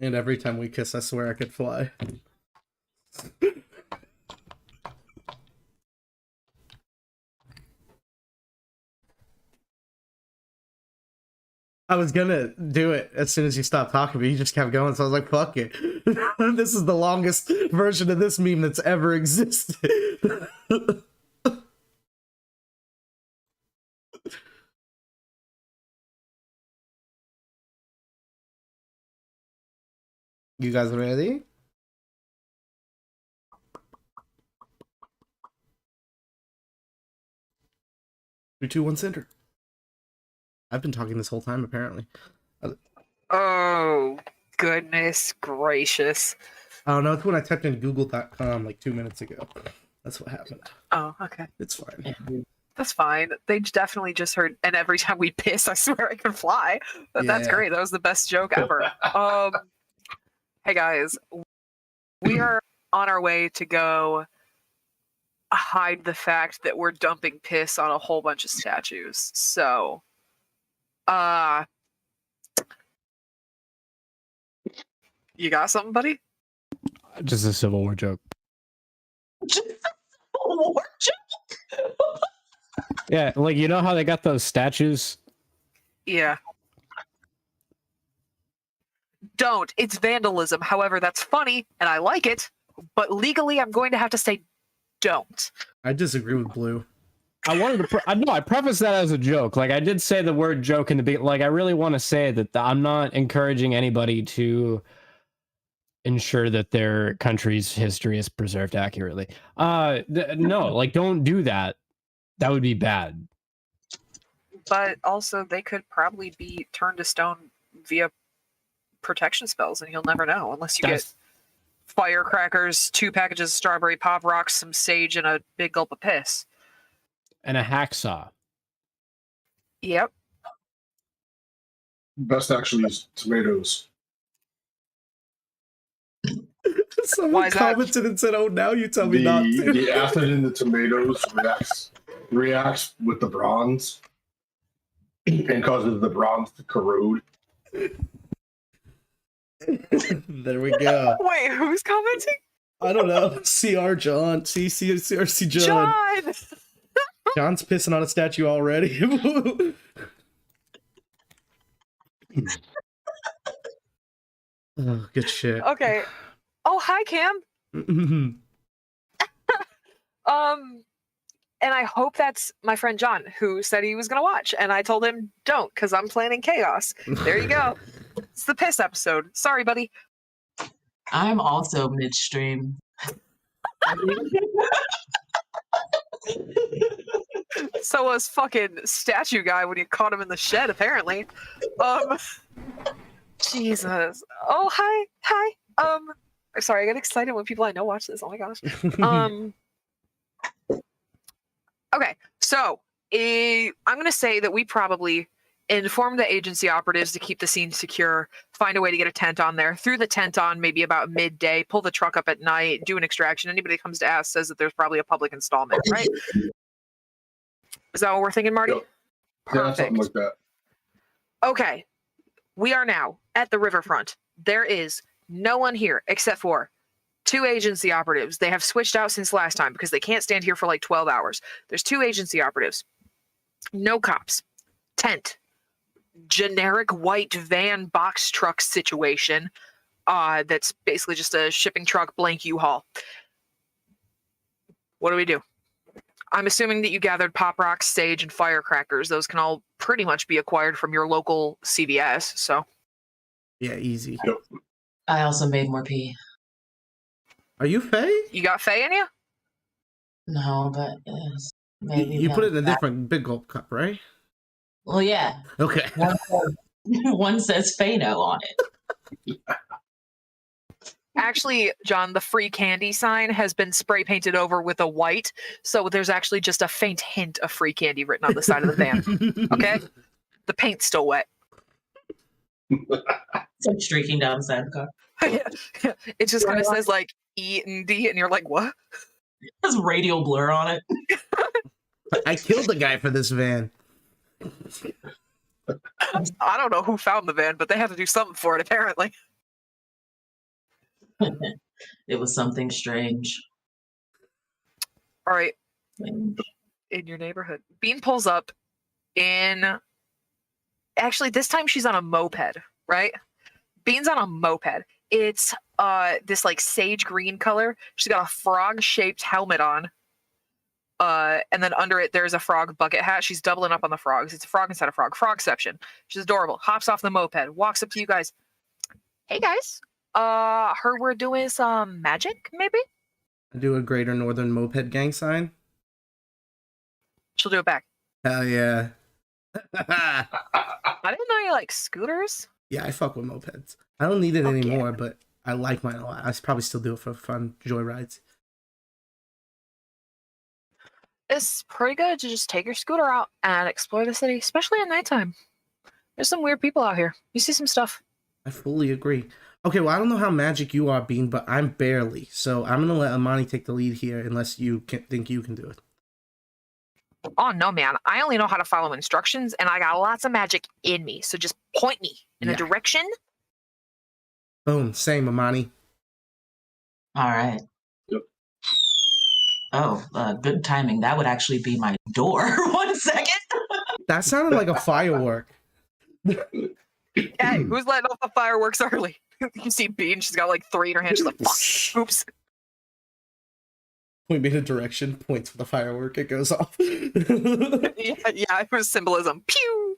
And every time we kiss, I swear I could fly. I was gonna do it as soon as you stopped talking, but you just kept going, so I was like, fuck it. This is the longest version of this meme that's ever existed. You guys ready? 3, 2, 1, center. I've been talking this whole time, apparently. Oh, goodness gracious. I don't know, it's when I typed in google.com like 2 minutes ago. That's what happened. Oh, okay. It's fine. That's fine. They definitely just heard, and every time we piss, I swear I can fly. That's Yeah. great. That was the best joke ever. Hey guys, we are on our way to go hide the fact that we're dumping piss on a whole bunch of statues. So, you got something, buddy? Just a Civil War joke. War joke? Yeah, like, you know how they got those statues? Yeah. Don't. It's vandalism. However, that's funny, and I like it. But legally, I'm going to have to say don't. I disagree with Blue. I wanted to. I prefaced that as a joke. Like, I did say the word joke in the beginning. Like, I really want to say that I'm not encouraging anybody to ensure that their country's history is preserved accurately. No, like, don't do that. That would be bad. But also, they could probably be turned to stone via protection spells, and you'll never know unless you get firecrackers, 2 packages of strawberry pop rocks, some sage, and a big gulp of piss. And a hacksaw. Yep. Best actually is tomatoes. Someone commented and said, "Oh, now you tell me not to." The acid in the tomatoes reacts with the bronze and causes the bronze to corrode. There we go. Wait, who's commenting? I don't know. CR John. CRC John. John! John's pissing on a statue already. Oh, good shit. Okay. Oh, hi, Cam. And I hope that's my friend John, who said he was going to watch. And I told him, don't, because I'm planning chaos. There you go. It's the piss episode. Sorry, buddy. I'm also midstream. So was fucking statue guy when you caught him in the shed, apparently. Jesus. Oh, hi. I'm sorry, I get excited when people I know watch this. Oh my gosh. Okay, so I'm going to say that we probably inform the agency operatives to keep the scene secure, find a way to get a tent on there, threw the tent on maybe about midday, pull the truck up at night, do an extraction. Anybody that comes to ask says that there's probably a public installment, right? Is that what we're thinking, Marty? Yep. Yeah, something like that. Okay, we are now at the Riverfront. There is no one here except for 2 agency operatives. They have switched out since last time because they can't stand here for like 12 hours. There's 2 agency operatives. No cops. Tent. Generic white van box truck situation. That's basically just a shipping truck, blank U-Haul. What do we do? I'm assuming that you gathered pop rocks, sage, and firecrackers. Those can all pretty much be acquired from your local CVS, so. Yeah, easy. Yep. I also made more pee. Are you Faye? You got Faye in you? No, but maybe You put it in a different big gulp cup, right? Well, yeah. Okay. One says Fano on it. Actually, John, the free candy sign has been spray painted over with a white, so there's actually just a faint hint of free candy written on the side of the van. Okay? The paint's still wet. It's like streaking down the side of the car. It just kind of says like E and D, and you're like, what? It has radial blur on it. I killed the guy for this van. I don't know who found the van, but they had to do something for it, apparently. It was something strange. All right. In your neighborhood. Bean pulls up in... Actually, this time she's on a moped, right? Bean's on a moped. It's this like sage green color. She's got a frog-shaped helmet on. And then under it, there's a frog bucket hat. She's doubling up on the frogs. It's a frog inside a frog. Frogception. She's adorable. Hops off the moped. Walks up to you guys. Hey, guys. Heard we're doing some magic, maybe? I do a Greater Northern Moped Gang sign. She'll do it back. Hell yeah. I didn't know you like scooters. Yeah, I fuck with mopeds. I don't need it Fuck anymore, yeah. but I like mine a lot. I probably still do it for fun joyrides. It's pretty good to just take your scooter out and explore the city, especially at nighttime. There's some weird people out here. You see some stuff. I fully agree. Okay, well, I don't know how magic you are, Bean, but I'm barely. So I'm going to let Amani take the lead here unless you think you can do it. Oh, no, man. I only know how to follow instructions, and I got lots of magic in me. So just point me in a direction. Boom. Same, Amani. All right. Yep. Oh, good timing. That would actually be my door. 1 second. That sounded like a firework. Hey, who's letting off the fireworks early? You see Bean, she's got like 3 in her hand. She's like, fuck, oops. Point me in a direction, points for the firework, it goes off. yeah, it was symbolism. Pew!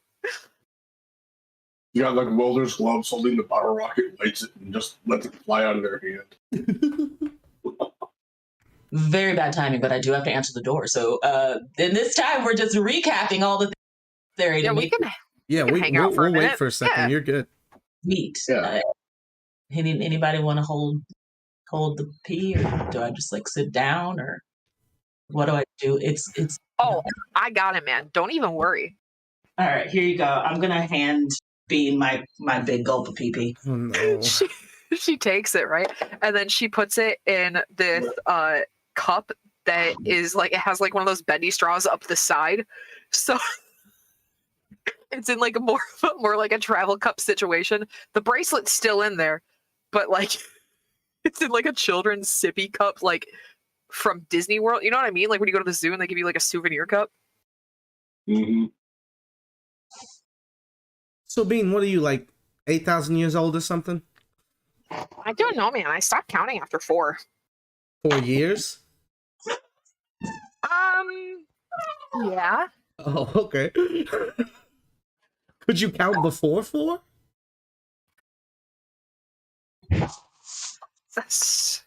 You got like welder's gloves holding the bottle rocket, lights it, and just lets it fly out of their hand. Very bad timing, but I do have to answer the door. So in this time, we're just recapping all the things necessary Yeah, to we make can Yeah, hang out for a we'll wait minute. for a second. Yeah. You're good. meet. Yeah. Anybody want to hold the pee, or do I just like sit down, or what do I do? It's Oh, I got it, man. Don't even worry. all right. Here you go. I'm gonna hand Bean my big gulp of pee pee. Oh no. She takes it, right? And then she puts it in this cup that is like, it has like one of those bendy straws up the side. So it's in like a more like a travel cup situation. The bracelet's still in there, but like it's in like a children's sippy cup, like from Disney World. You know what I mean? Like when you go to the zoo and they give you like a souvenir cup. Mm-hmm. So Bean, what are you, like 8,000 years old or something? I don't know, man. I stopped counting after 4. 4 years? Yeah. Oh, okay. Could you count before 4? That's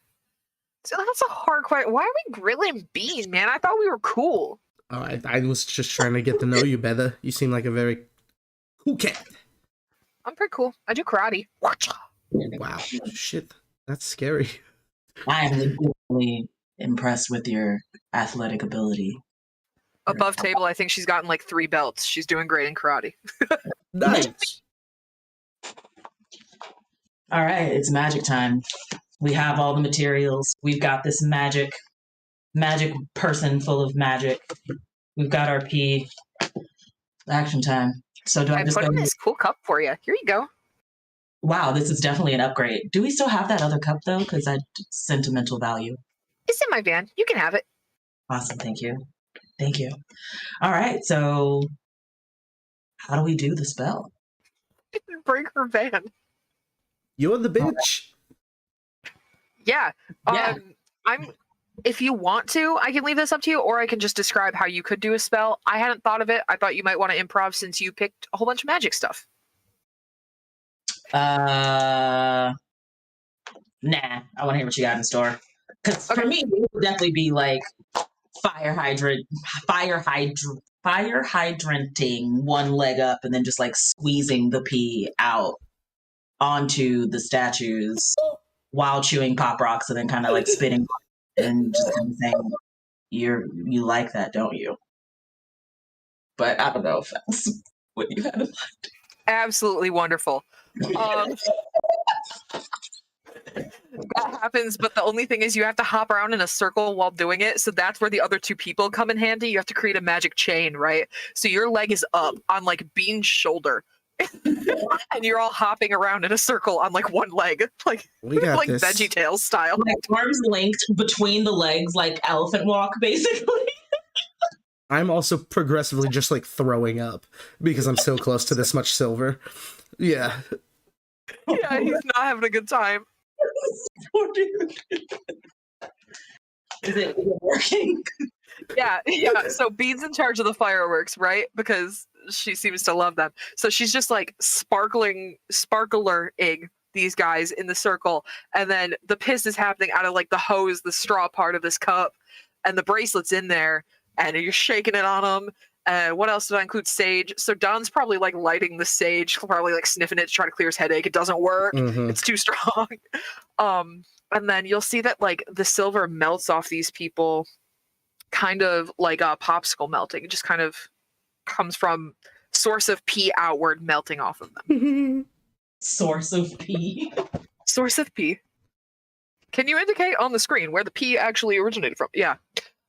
a hard question. Why are we grilling Bean, man? I thought we were cool. Oh, I was just trying to get to know you better. You seem like a very cool cat. I'm pretty cool. I do karate. Wow. Shit. That's scary. I am legitimately impressed with your athletic ability. Above table, I think she's gotten like 3 belts. She's doing great in karate. Nice. All right, it's magic time. We have all the materials. We've got this magic person full of magic. We've got our pee. Action time. So do I I just put go? in this cool cup for you. Here you go. Wow, this is definitely an upgrade. Do we still have that other cup though? Because I sentimental value. It's in my van. You can have it. Awesome, thank you. Thank you. All right, so how do we do the spell? Bring her van. You're the bitch. Yeah. Yeah. If you want to, I can leave this up to you, or I can just describe how you could do a spell. I hadn't thought of it. I thought you might want to improv since you picked a whole bunch of magic stuff. Nah, I want to hear what you got in store. Because for me, it would definitely be like fire hydranting one leg up and then just like squeezing the pee out onto the statues while chewing pop rocks and then kind of like spitting and just kind of saying, you like that, don't you? But I don't know if that's what you had in mind. Absolutely wonderful. That happens, but the only thing is you have to hop around in a circle while doing it, so that's where the other 2 people come in handy. You have to create a magic chain, right? So your leg is up on like Bean's shoulder and you're all hopping around in a circle on like one leg, like We got like this. Veggie Tales style. Like arms linked between the legs, like elephant walk, basically. I'm also progressively just like throwing up because I'm so close to this much silver. Yeah. Yeah, he's not having a good time. Is it working? Yeah. So Bean's in charge of the fireworks, right? Because she seems to love them. So she's just like sparkling these guys in the circle, and then the piss is happening out of like the hose, the straw part of this cup, and the bracelet's in there, and you're shaking it on them. What else did I include? Sage. So Don's probably like lighting the sage, probably like sniffing it to try to clear his headache. It doesn't work. Mhm. It's too strong. And then you'll see that like the silver melts off these people, kind of like a popsicle melting. It just kind of comes from source of pee outward, melting off of them. Source of pee. Source of pee. Can you indicate on the screen where the pee actually originated from? Yeah.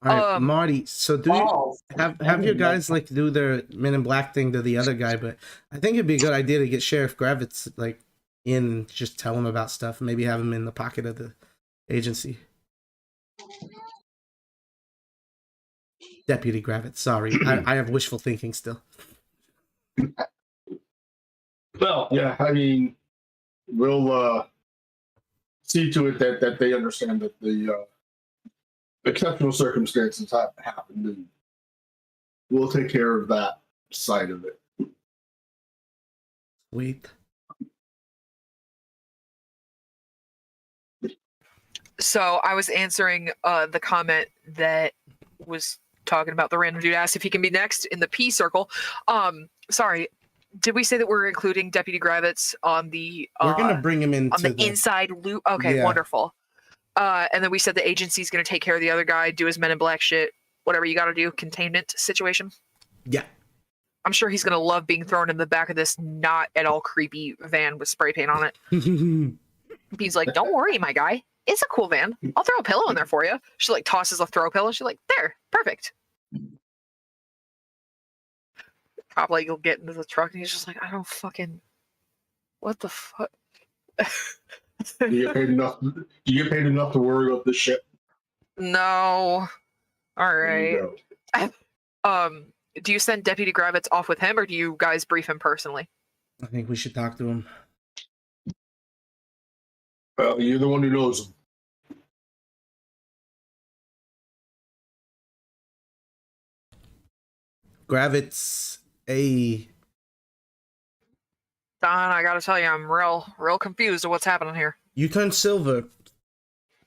All right, Marty. So do you have your guys like do their Men in Black thing to the other guy? But I think it'd be a good idea to get Sheriff Gravitz like in, just tell him about stuff. Maybe have him in the pocket of the agency. Deputy Gravitz. Sorry, I have wishful thinking still. Well, yeah, I mean, we'll see to it that they understand that the exceptional circumstances have happened, and we'll take care of that side of it. Wait. So I was answering the comment that was talking about the random dude asked if he can be next in the P circle. Sorry, did we say that we're including Deputy Gravitz on the We're gonna bring him on into the inside loop? Okay, Yeah. wonderful. And then we said the agency's gonna take care of the other guy, do his Men in Black shit, whatever you got to do, containment situation. Yeah. I'm sure he's gonna love being thrown in the back of this not at all creepy van with spray paint on it. He's like, "Don't worry, my guy. It's a cool van. I'll throw a pillow in there for you." She like tosses a throw pillow. She's like, "There, perfect." Cop like will get into the truck and he's just like, "I don't fucking. What the fuck?" You get paid enough. You get paid enough to worry about this shit. No. All There you right. go. Do you send Deputy Gravitz off with him, or do you guys brief him personally? I think we should talk to him. Well, you're the one who knows him. Gravitz, a Don, I gotta tell you, I'm real confused of what's happening here. you turned silver.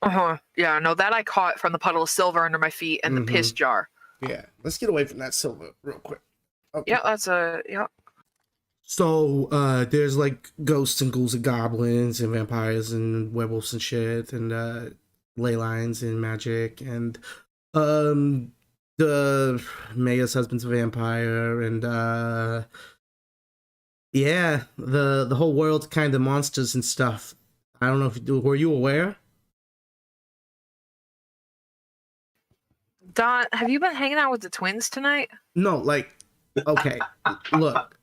Yeah, no, that I caught from the puddle of silver under my feet and the piss jar. Yeah, let's get away from that silver real quick. Okay. Yeah, that's a yeah. So, there's like ghosts and ghouls and goblins and vampires and werewolves and shit and ley lines and magic and the mayor's husband's a vampire and yeah, the whole world's kind of monsters and stuff. I don't know if you were you aware? Don, have you been hanging out with the twins tonight? No, like, okay, look.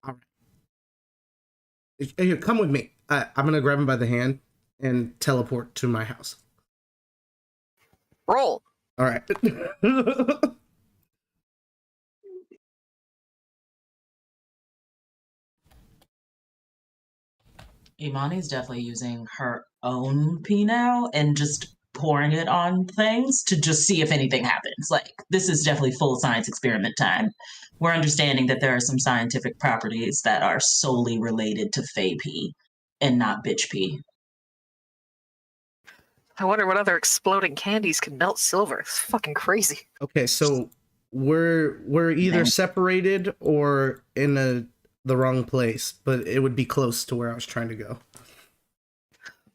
All right. Here, come with me. I'm gonna grab him by the hand and teleport to my house. Roll. All right. Imani's definitely using her own pee now and just pouring it on things to just see if anything happens. Like, this is definitely full science experiment time. We're understanding that there are some scientific properties that are solely related to Fey pee and not bitch pee. I wonder what other exploding candies can melt silver. It's fucking crazy. Okay, so we're either separated or in the wrong place, but it would be close to where I was trying to go.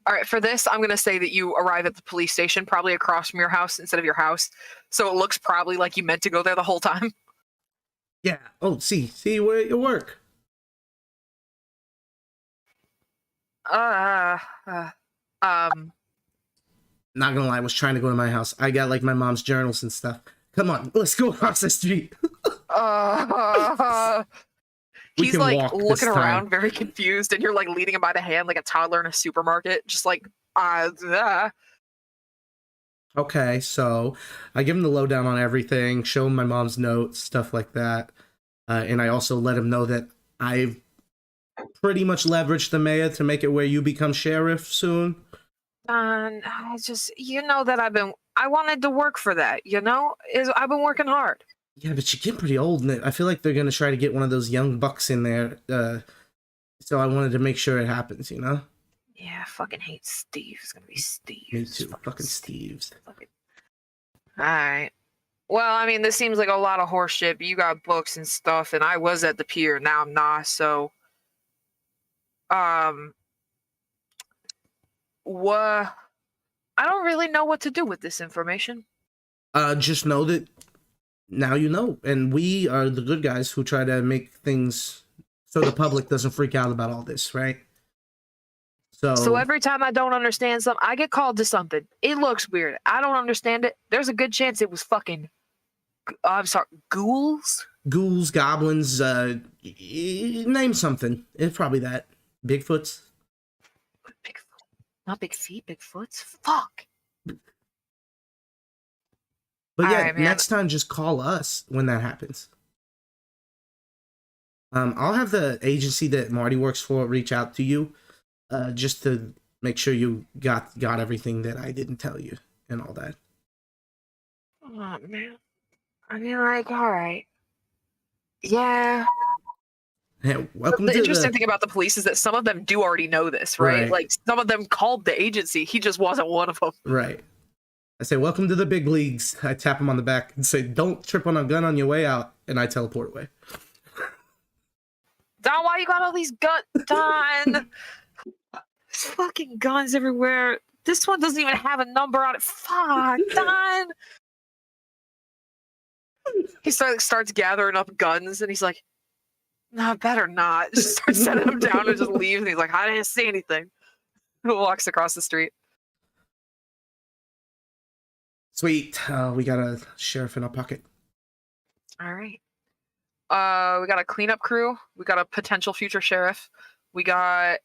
All right, for this, I'm going to say that you arrive at the police station, probably across from your house instead of your house. So it looks probably like you meant to go there the whole time. Yeah. Oh, see where you work. Not gonna lie, I was trying to go to my house. I got like my mom's journals and stuff. Come on, let's go across the street. We He's can like walk this looking time. around, very confused, and you're like leading him by the hand like a toddler in a supermarket, just like, Okay, so I give him the lowdown on everything, show him my mom's notes, stuff like that. And I also let him know that I've pretty much leveraged the mayor to make it where you become sheriff soon. I just, you know that I wanted to work for that, I've been working hard. Yeah, but you're getting pretty old, and I feel like they're gonna try to get one of those young bucks in there. So I wanted to make sure it happens, you know? Yeah, I fucking hate Steve. It's gonna be Steve. Me too. Fucking Steve's. Alright. Well, I mean, this seems like a lot of horse shit, but you got books and stuff, and I was at the pier, now I'm not, so... What? I don't really know what to do with this information. Just know that now you know, and we are the good guys who try to make things so the public doesn't freak out about all this, right? So every time I don't understand something, I get called to something. It looks weird. I don't understand it. There's a good chance it was fucking... I'm sorry, ghouls? Ghouls, goblins, name something. It's probably that. Bigfoots. Bigfoot. Not big feet, Bigfoots. Fuck. But yeah, Alright, man. next time just call us when that happens. I'll have the agency that Marty works for reach out to you, just to make sure you got everything that I didn't tell you and all that. Oh man. I mean, like, all right. Yeah. Hey, welcome The to interesting thing about the police is that some of them do already know this, right? Right. Like some of them called the agency. He just wasn't one of them. Right. I say, welcome to the big leagues. I tap him on the back and say, don't trip on a gun on your way out. And I teleport away. Don, why you got all these guns? Don! There's fucking guns everywhere. This one doesn't even have a number on it. Fuck, Don! He starts gathering up guns and he's like, no, better not. Just starts setting them down and just leaves. And he's like, I didn't see anything. Walks across the street. Sweet. We got a sheriff in our pocket. All right. We got a cleanup crew. We got a potential future sheriff. We got...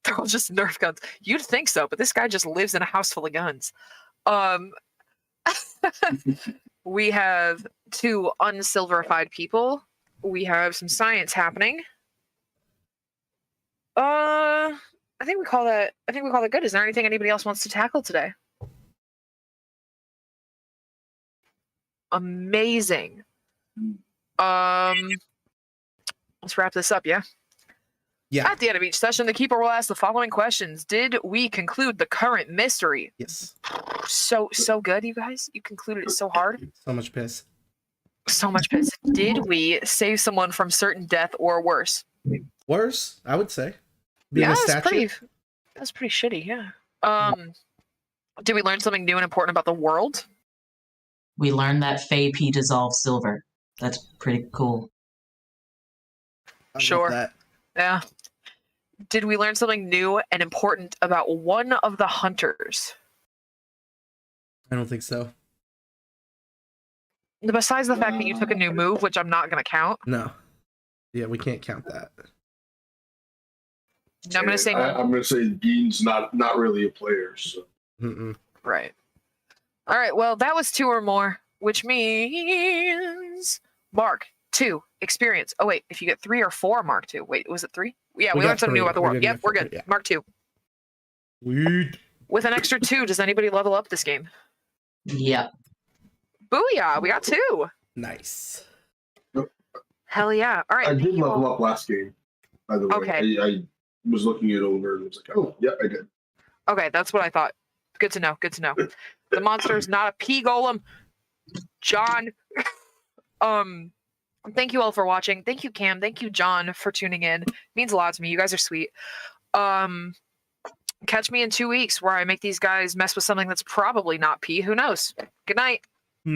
They're all just Nerf guns. You'd think so, but this guy just lives in a house full of guns. We have 2 unsilverified people. We have some science happening. I think we call that good. Is there anything anybody else wants to tackle today? Amazing. Let's wrap this up, yeah? Yeah. At the end of each session, the keeper will ask the following questions. Did we conclude the current mystery? Yes. So good, you guys. You concluded it so hard. So much piss. So much piss. Did we save someone from certain death or worse? Worse, I would say. Being a statue. That's pretty shitty, yeah. Did we learn something new and important about the world? We learned that Fey P dissolves silver. That's pretty cool. I love Sure. that. Yeah. Did we learn something new and important about one of the hunters? I don't think so. Besides the fact that you took a new move, which I'm not going to count. No. Yeah, we can't count that. No, I'm going to say I'm going to say Bean's not really a player. So. Mm-mm. right. All right. Well, that was 2 or more, which means Mark 2 experience. Oh wait, if you get 3 or 4, Mark 2. Wait, was it 3? Yeah, we got learned something new 3. about the We world. didn't Yep, get we're 4, good. yeah. Mark 2. Weird. With an extra 2, does anybody level up this game? Yep. Booyah! We got 2. Nice. Hell yeah! All right. I thank did you level all. up last game, by the way. Okay. I was looking it over and was like, oh, yeah, I did. Okay, that's what I thought. Good to know. Good to know. The monster is not a pea golem. John. Thank you all for watching. Thank you, Cam. Thank you, John, for tuning in. It means a lot to me. You guys are sweet. Catch me in 2 weeks where I make these guys mess with something that's probably not pee. Who knows? Good night. Bye.